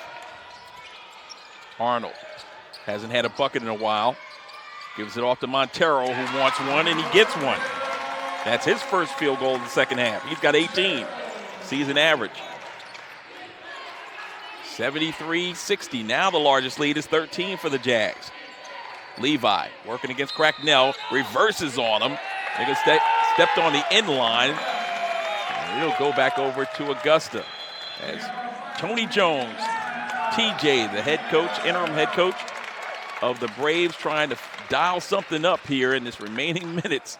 S1: Arnold hasn't had a bucket in a while. Gives it off to Montero, who wants one, and he gets one. That's his first field goal in the second half. He's got 18, season average. 73-60. Now the largest lead is 13 for the Jags. Levi working against Cracknell, reverses on him. They stepped on the end line. And it'll go back over to Augusta as Tony Jones, TJ, the head coach, interim head coach of the Braves, trying to dial something up here in this remaining minutes.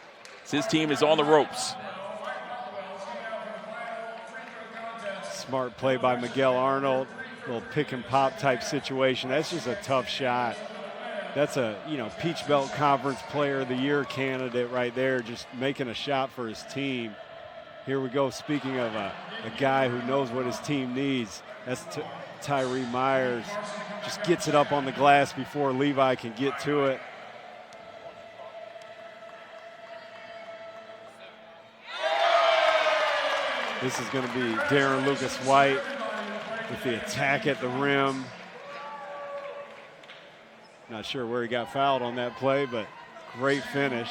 S1: His team is on the ropes.
S2: Smart play by Miguel Arnold. Little pick and pop type situation. That's just a tough shot. That's a, you know, Peach Belt Conference Player of the Year candidate right there, just making a shot for his team. Here we go. Speaking of a guy who knows what his team needs, that's Tyree Myers. Just gets it up on the glass before Levi can get to it. This is going to be Darren Lucas White with the attack at the rim. Not sure where he got fouled on that play, but great finish.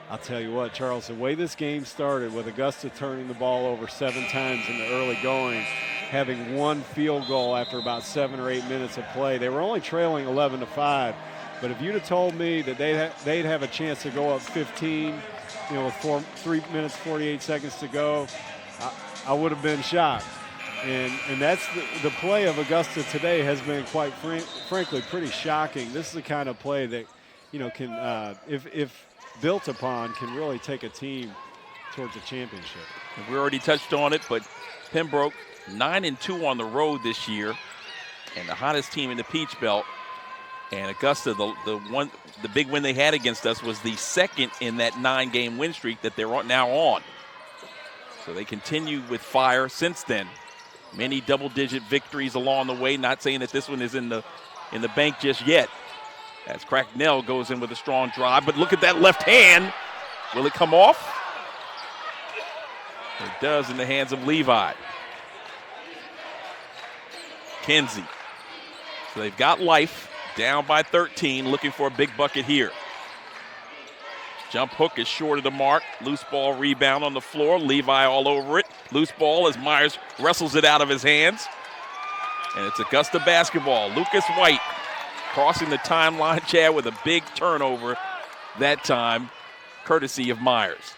S2: I'll tell you what, Charles, the way this game started with Augusta turning the ball over 7 times in the early going, having 1 field goal after about 7 or 8 minutes of play. They were only trailing 11-5, but if you'd have told me that they'd have a chance to go up 15, you know, with 3 minutes, 48 seconds to go, I would have been shocked. And that's the play of Augusta today has been quite frankly pretty shocking. This is the kind of play that, you know, can, if built upon, can really take a team towards a championship.
S1: We already touched on it, but Pembroke 9-2 on the road this year, and the hottest team in the Peach Belt. And Augusta, the big win they had against us was the second in that 9-game win streak that they're now on. So they continue with fire since then. Many double-digit victories along the way. Not saying that this one is in the bank just yet. As Cracknell goes in with a strong drive, but look at that left hand. Will it come off? It does in the hands of Levi. Kinsey. So they've got life, down by 13, looking for a big bucket here. Jump hook is short of the mark. Loose ball rebound on the floor. Levi all over it. Loose ball as Myers wrestles it out of his hands. And it's Augusta basketball. Lucas White crossing the timeline, Chad, with a big turnover that time, courtesy of Myers.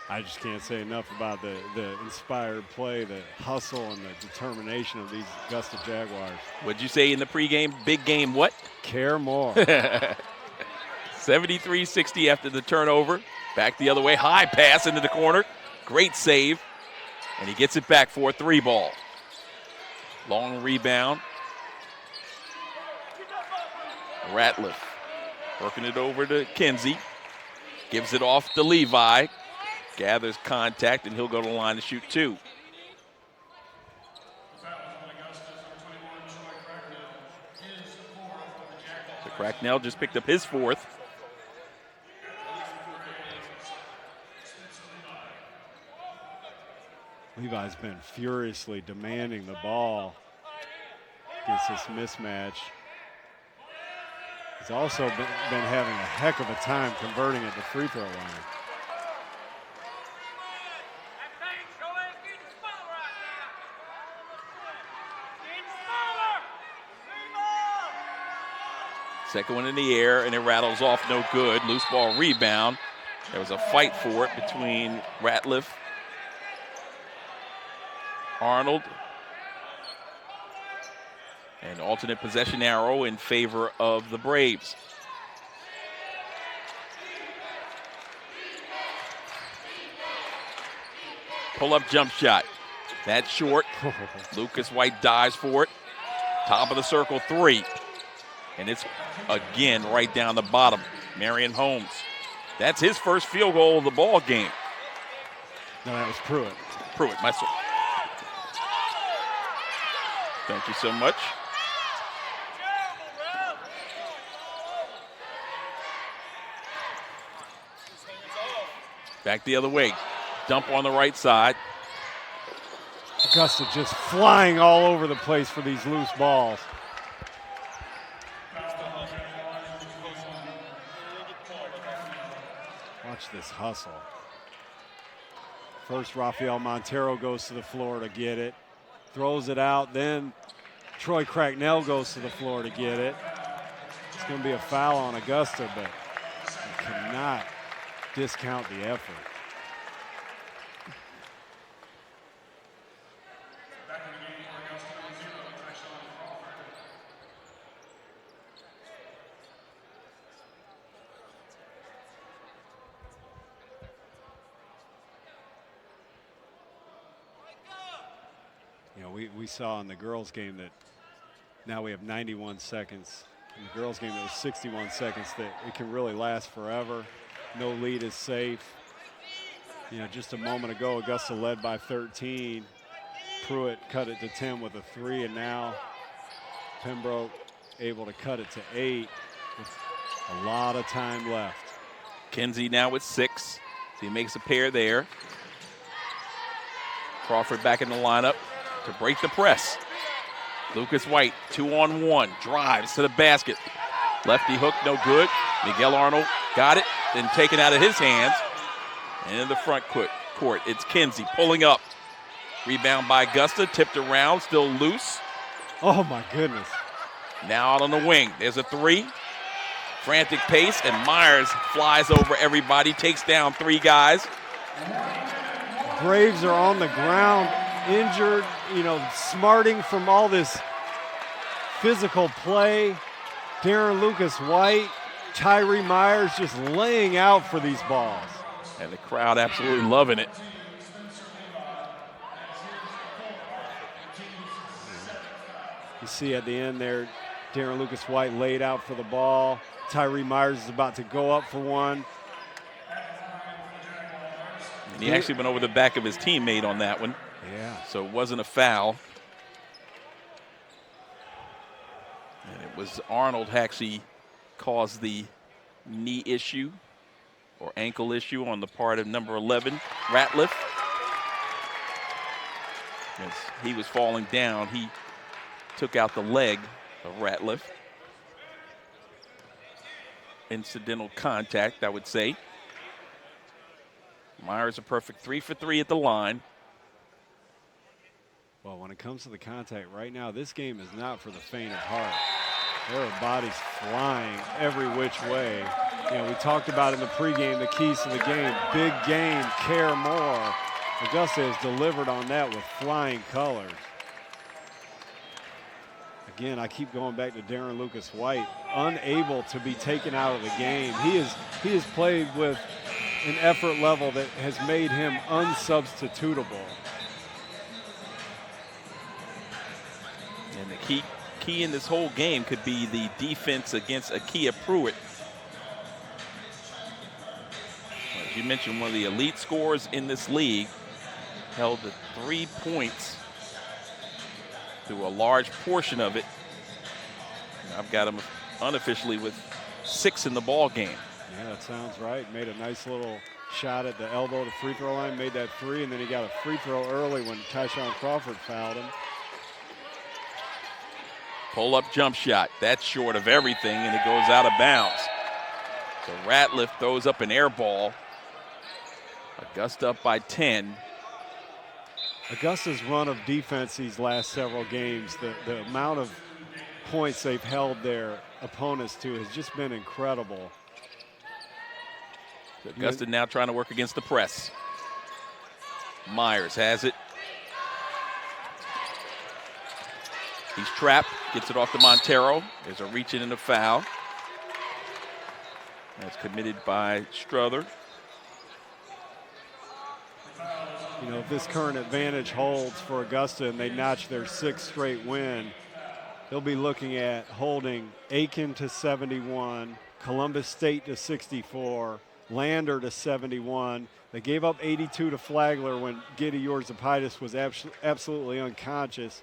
S2: I just can't say enough about the inspired play, the hustle, and the determination of these Augusta Jaguars.
S1: What'd you say in the pregame? Big game what?
S2: Care more.
S1: 73-60 after the turnover. Back the other way. High pass into the corner. Great save. And he gets it back for a 3 ball. Long rebound. Ratliff working it over to Kinsey. Gives it off to Levi. Gathers contact, and he'll go to the line to shoot 2. So Cracknell just picked up his 4th.
S2: Levi's been furiously demanding the ball against this mismatch. He's also been having a heck of a time converting at the free throw line.
S1: Second one in the air, and it rattles off, no good. Loose ball rebound. There was a fight for it between Ratliff, Arnold, and alternate possession arrow in favor of the Braves. Pull-up jump shot. That's short. Lucas White dives for it. Top of the circle 3. And it's again right down the bottom. Marion Holmes. That's his first field goal of the ball game.
S2: No, that was Pruitt.
S1: Pruitt, my son. Thank you so much. Back the other way. Dump on the right side.
S2: Augusta just flying all over the place for these loose balls. Watch this hustle. First, Rafael Montero goes to the floor to get it. Throws it out. Then Troy Cracknell goes to the floor to get it. It's going to be a foul on Augusta, but you cannot discount the effort. You know, we saw in the girls' game that now we have 91 seconds. In the girls' game, it was 61 seconds, that it can really last forever. No lead is safe. You know, just a moment ago, Augusta led by 13. Pruitt cut it to 10 with a 3, and now Pembroke able to cut it to 8 with a lot of time left.
S1: Kinsey now with 6. So he makes a pair there. Crawford back in the lineup to break the press. Lucas White, 2-on-1, drives to the basket. Lefty hook, no good. Miguel Arnold got it, then taken out of his hands. And in the front court, it's Kinsey pulling up. Rebound by Augusta, tipped around, still loose.
S2: Oh my goodness.
S1: Now out on the wing, there's a 3. Frantic pace, and Myers flies over everybody, takes down 3 guys.
S2: Braves are on the ground, injured, you know, smarting from all this physical play. Darren Lucas White, Tyree Myers just laying out for these balls.
S1: And the crowd absolutely loving it.
S2: You see at the end there, Darren Lucas White laid out for the ball. Tyree Myers is about to go up for one.
S1: And he actually went over the back of his teammate on that one.
S2: Yeah.
S1: So it wasn't a foul. And it was Arnold who actually caused the knee issue or ankle issue on the part of number 11, Ratliff. As he was falling down, he took out the leg of Ratliff. Incidental contact, I would say. Myers a perfect 3 for 3 at the line.
S2: Well, when it comes to the contact right now, this game is not for the faint of heart. There are bodies flying every which way. You know, we talked about in the pregame the keys to the game. Big game, care more. Augusta has delivered on that with flying colors. Again, I keep going back to Darren Lucas White, unable to be taken out of the game. He has played with an effort level that has made him unsubstitutable.
S1: And the key in this whole game could be the defense against Akia Pruitt. As you mentioned, one of the elite scorers in this league, held to 3 points through a large portion of it. And I've got him unofficially with 6 in the ball game.
S2: Yeah, that sounds right. Made a nice little shot at the elbow of the free throw line, made that 3, and then he got a free throw early when Tyshawn Crawford fouled him.
S1: Pull-up jump shot. That's short of everything, and it goes out of bounds. So Ratliff throws up an air ball. Augusta up by 10.
S2: Augusta's run of defense these last several games, the amount of points they've held their opponents to has just been incredible.
S1: Augusta now trying to work against the press. Myers has it. He's trapped, gets it off to Montero. There's a reach in and a foul. That's committed by Strother.
S2: You know, if this current advantage holds for Augusta and they notch their 6th straight win, they'll be looking at holding Aiken to 71, Columbus State to 64, Lander to 71. They gave up 82 to Flagler when Giddy Yorzapaitis was absolutely unconscious.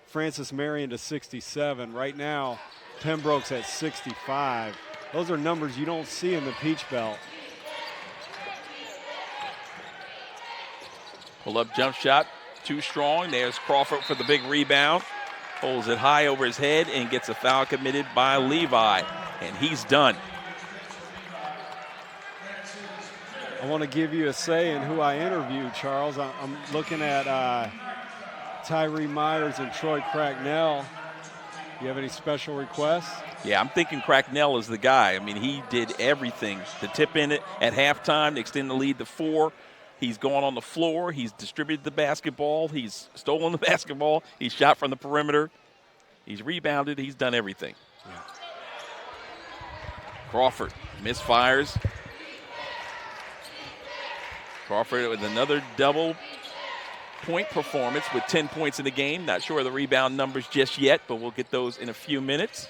S2: Francis Marion to 67. Right now, Pembroke's at 65. Those are numbers you don't see in the Peach Belt.
S1: Pull-up jump shot, too strong. There's Crawford for the big rebound. Holds it high over his head and gets a foul committed by Levi, and he's done.
S2: I want to give you a say in who I interviewed, Charles. I'm looking at Tyree Myers and Troy Cracknell. You have any special requests?
S1: Yeah, I'm thinking Cracknell is the guy. I mean, he did everything. The tip in it at halftime to extend the lead to 4. He's gone on the floor. He's distributed the basketball. He's stolen the basketball. He's shot from the perimeter. He's rebounded. He's done everything. Yeah. Crawford misfires. Crawford with another double-point performance with 10 points in the game. Not sure of the rebound numbers just yet, but we'll get those in a few minutes.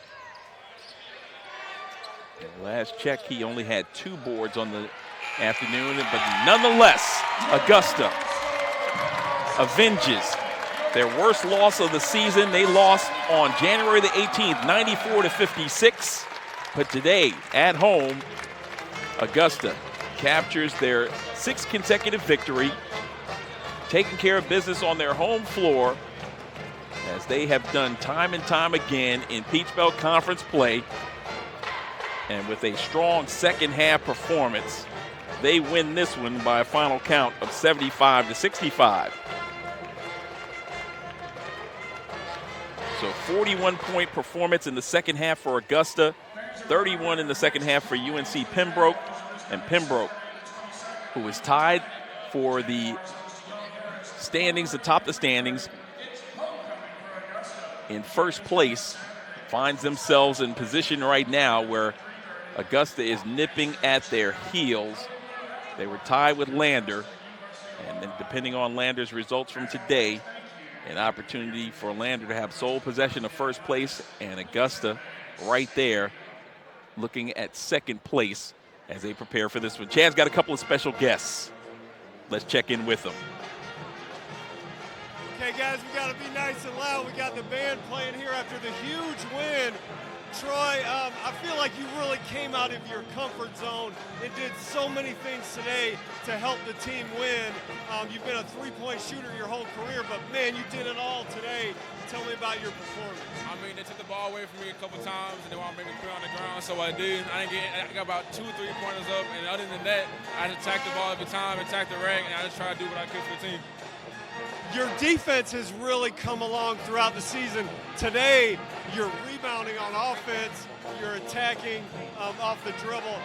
S1: And last check, he only had 2 boards on the afternoon, but nonetheless, Augusta avenges their worst loss of the season. They lost on January the 18th, 94-56. But today, at home, Augusta captures their 6th consecutive victory, taking care of business on their home floor, as they have done time and time again in Peach Belt Conference play. And with a strong second-half performance, they win this one by a final count of 75-65. So 41-point performance in the second half for Augusta, 31 in the second half for UNC Pembroke. And Pembroke, who is tied for the standings, atop the standings, in first place, finds themselves in position right now where Augusta is nipping at their heels. They were tied with Lander, and then depending on Lander's results from today, an opportunity for Lander to have sole possession of first place, and Augusta right there looking at second place as they prepare for this one. Chad's got a couple of special guests. Let's check in with them.
S2: Okay, guys, we got to be nice and loud. We got the band playing here after the huge win. Troy, I feel like you really came out of your comfort zone and did so many things today to help the team win. You've been a three-point shooter your whole career, but, man, you did it all today. Tell me about your performance.
S5: I mean, they took the ball away from me a couple times, and they wanted to make me put it on the ground, so I did. I got about 2 3-pointers up, and other than that, I just attacked the ball every time, attacked the rack, and I just tried to do what I could for the team.
S2: Your defense has really come along throughout the season. Today, you're rebounding on offense, you're attacking off the dribble.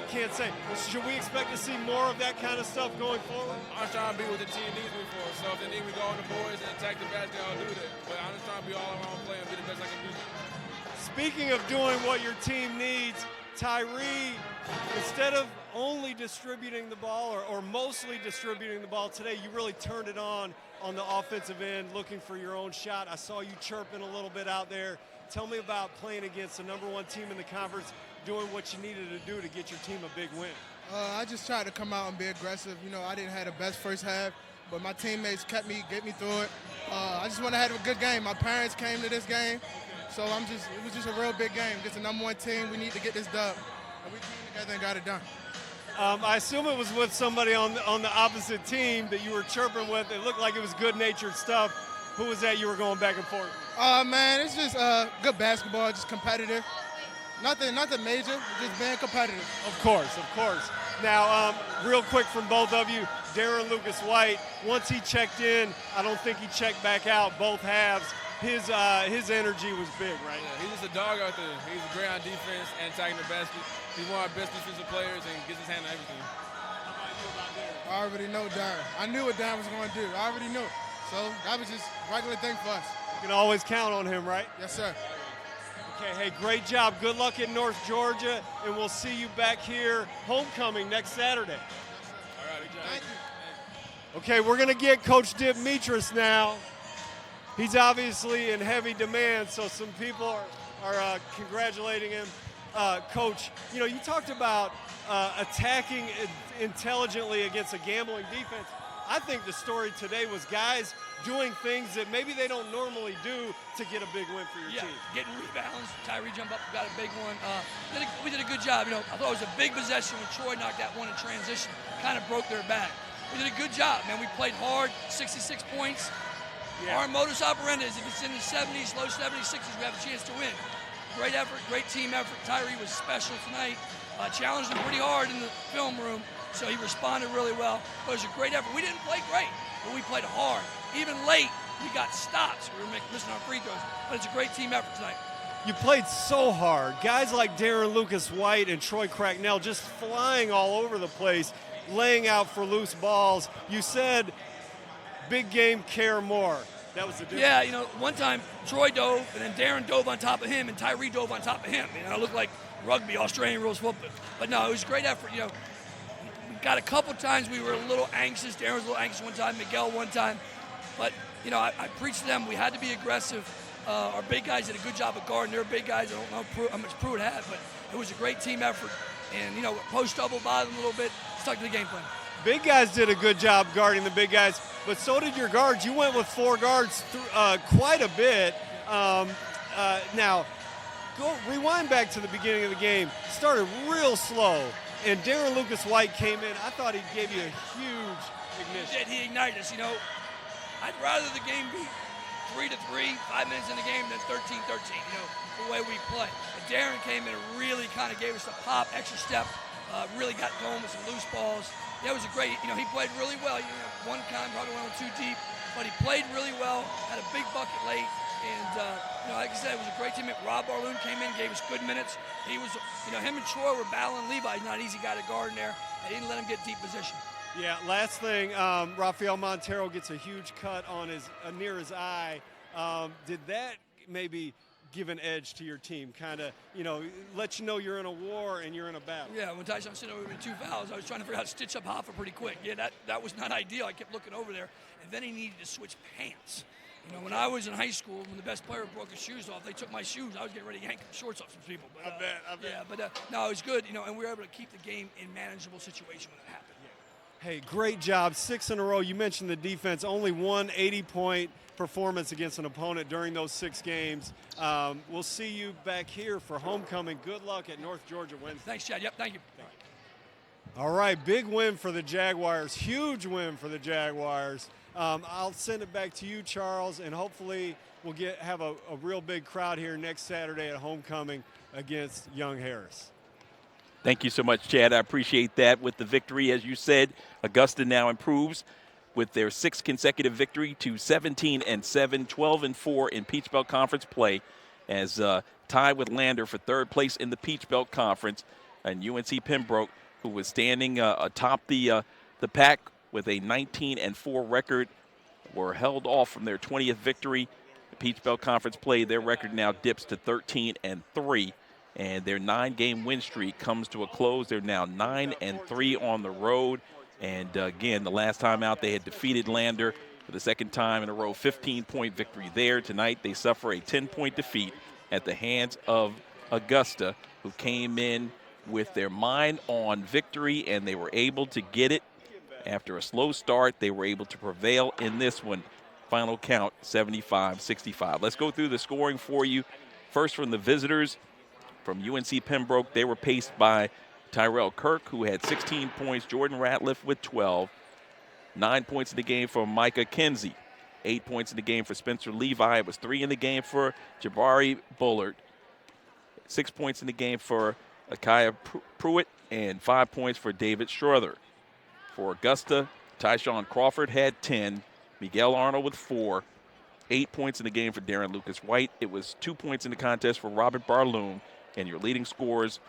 S2: Can't say. Should we expect to see more of that kind of stuff going forward?
S5: I'm trying to be what the team needs me for. So if they need me to go on the boards and attack the basket, I'll do that. But I'm just trying to be all around play and be the best I can be.
S2: Speaking of doing what your team needs, Tyree, instead of only distributing the ball or mostly distributing the ball today, you really turned it on the offensive end, looking for your own shot. I saw you chirping a little bit out there. Tell me about playing against the #1 team in the conference, doing what you needed to do to get your team a big win.
S6: I just tried to come out and be aggressive. You know, I didn't have the best first half, but my teammates get me through it. I just want to have a good game. My parents came to this game, So it was just a real big game. Just a #1 team. We need to get this dub. And we came together and got it done.
S2: I assume it was with somebody on the opposite team that you were chirping with. It looked like it was good-natured stuff. Who was that you were going back and forth?
S6: Man, it's just good basketball, just competitive. Nothing major, just being competitive.
S2: Of course. Now, real quick from both of you, Darren Lucas White, once he checked in, I don't think he checked back out both halves. His energy was big, right?
S5: Yeah, he's just a dog out there. He's great on defense and attacking the basket. He's one of our best defensive players and gets his hand on everything.
S2: How about you about Darren?
S6: I already know Darren. I knew what Darren was going to do. I already knew it. So that was just a regular thing for us.
S2: You can always count on him, right?
S6: Yes, sir.
S2: Okay, hey, great job. Good luck in North Georgia, and we'll see you back here homecoming next Saturday.
S5: All right, good job.
S6: Thank you.
S2: Okay, we're going to get Coach Dip Mitras now. He's obviously in heavy demand, so some people are congratulating him. Coach, you talked about attacking intelligently against a gambling defense. I think the story today was guys doing things that maybe they don't normally do to get a big win for your team.
S3: Getting rebounds. Tyree jumped up, got a big one. We did a good job. I thought it was a big possession when Troy knocked that one in transition. Kind of broke their back. We did a good job, man. We played hard, 66 points.
S2: Yeah.
S3: Our modus operandi is if it's in the 70s, low 70s, 60s, we have a chance to win. Great effort, great team effort. Tyree was special tonight. Challenged him pretty hard in the film room, so he responded really well. But it was a great effort. We didn't play great, but we played hard. Even late, we got stops. We were missing our free throws, but it's a great team effort tonight.
S2: You played so hard. Guys like Darren Lucas White and Troy Cracknell just flying all over the place, laying out for loose balls. You said big game care more. That was the difference.
S3: Yeah, one time Troy dove, and then Darren dove on top of him, and Tyree dove on top of him. It looked like rugby, Australian rules football. But no, it was a great effort. We got a couple times we were a little anxious. Darren was a little anxious one time, Miguel one time. But, I preached to them we had to be aggressive. Our big guys did a good job of guarding their big guys. I don't know how much Pruitt had, but it was a great team effort. And, post double bottom a little bit, stuck to the game plan.
S2: Big guys did a good job guarding the big guys, but so did your guards. You went with 4 guards quite a bit. Now, rewind back to the beginning of the game. Started real slow, and Darren Lucas White came in. I thought he gave you a huge ignition.
S3: He ignited us. I'd rather the game be 3-3, 5 minutes in the game than 13-13, the way we play. But Darren came in and really kind of gave us a pop, extra step, really got going with some loose balls. Yeah, it was a great, he played really well. One time probably went too deep, but he played really well, had a big bucket late, and, like I said, it was a great team. Rob Barloon came in, gave us good minutes. He was, him and Troy were battling Levi. He's not an easy guy to guard in there. They didn't let him get deep position.
S2: Yeah, last thing, Rafael Montero gets a huge cut on near his eye. Did that maybe give an edge to your team, kind of, let you know you're in a war and you're in a battle?
S3: Yeah, when Tyson said over 2 fouls, I was trying to figure out how to stitch up Hoffa pretty quick. Yeah, that was not ideal. I kept looking over there, and then he needed to switch pants. When I was in high school, when the best player broke his shoes off, they took my shoes. I was getting ready to yank shorts off some people. But,
S2: I bet.
S3: Yeah, but no, it was good, and we were able to keep the game in manageable situation when it happened.
S2: Hey, great job. 6 in a row. You mentioned the defense. Only one 80-point performance against an opponent during those 6 games. We'll see you back here for homecoming. Good luck at North Georgia Wednesday.
S3: Thanks, Chad. Yep, thank you.
S2: All right, big win for the Jaguars. Huge win for the Jaguars. I'll send it back to you, Charles, and hopefully we'll have a real big crowd here next Saturday at homecoming against Young Harris.
S1: Thank you so much, Chad. I appreciate that. With the victory, as you said, Augusta now improves with their 6th consecutive victory to 17-7, 12-4 in Peach Belt Conference play, as tied with Lander for 3rd place in the Peach Belt Conference, and UNC Pembroke, who was standing atop the pack with a 19-4 record, were held off from their 20th victory. The Peach Belt Conference play, their record now dips to 13-3. And their 9-game win streak comes to a close. They're now 9-3 on the road. And again, the last time out, they had defeated Lander for the 2nd time in a row, 15-point victory there. Tonight, they suffer a 10-point defeat at the hands of Augusta, who came in with their mind on victory, and they were able to get it. After a slow start, they were able to prevail in this one. Final count, 75-65. Let's go through the scoring for you First from the visitors, from UNC Pembroke, they were paced by Tyrell Kirk, who had 16 points, Jordan Ratliff with 12, 9 points in the game for Micah Kinsey, 8 points in the game for Spencer Levi. It was 3 in the game for Jabari Bullard, 6 points in the game for Akia Pruitt, and 5 points for David Strother. For Augusta, Tyshawn Crawford had 10, Miguel Arnold with 4, 8 points in the game for Darren Lucas White. It was 2 points in the contest for Robert Barloom, and your leading scorers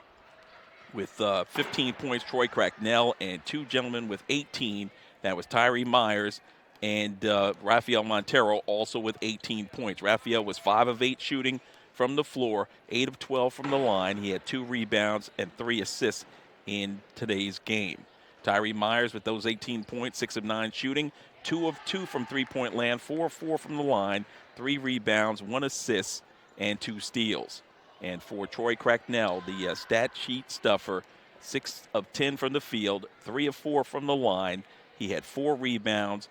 S1: with 15 points, Troy Cracknell, and 2 gentlemen with 18. That was Tyree Myers and Rafael Montero, also with 18 points. Rafael was 5 of 8 shooting from the floor, 8 of 12 from the line. He had 2 rebounds and 3 assists in today's game. Tyree Myers with those 18 points, 6 of 9 shooting, 2 of 2 from three-point land, 4 of 4 from the line, 3 rebounds, 1 assist, and 2 steals. And for Troy Cracknell, the stat sheet stuffer, 6 of 10 from the field, 3 of 4 from the line. He had 4 rebounds,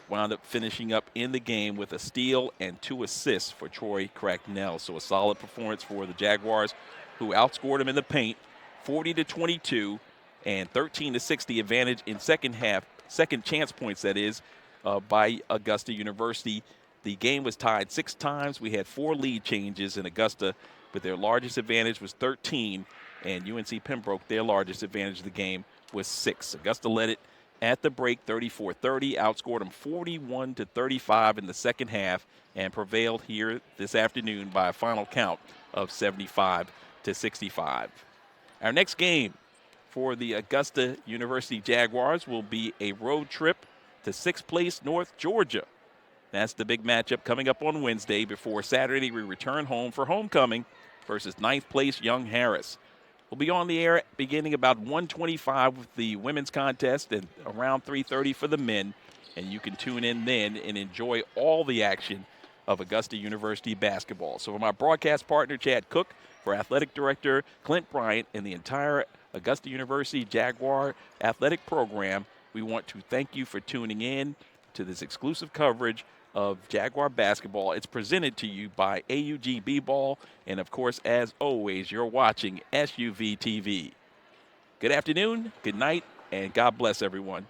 S1: wound up finishing up in the game with a steal and 2 assists for Troy Cracknell. So a solid performance for the Jaguars, who outscored him in the paint, 40-22 and 13-6 advantage in second chance points, that is, by Augusta University. The game was tied 6 times. We had 4 lead changes in Augusta, but their largest advantage was 13, and UNC Pembroke, their largest advantage of the game was 6. Augusta led it at the break 34-30, outscored them 41-35 in the second half, and prevailed here this afternoon by a final count of 75-65. Our next game for the Augusta University Jaguars will be a road trip to 6th place North Georgia. That's the big matchup coming up on Wednesday. Before Saturday, we return home for homecoming versus 9th place Young Harris. We'll be on the air beginning about 1:25 with the women's contest and around 3:30 for the men. And you can tune in then and enjoy all the action of Augusta University basketball. So for my broadcast partner, Chad Cook, for athletic director Clint Bryant, and the entire Augusta University Jaguar athletic program, we want to thank you for tuning in to this exclusive coverage of Jaguar basketball. It's presented to you by AUG B-Ball, and of course, as always, you're watching SUV TV. Good afternoon, good night, and God bless everyone.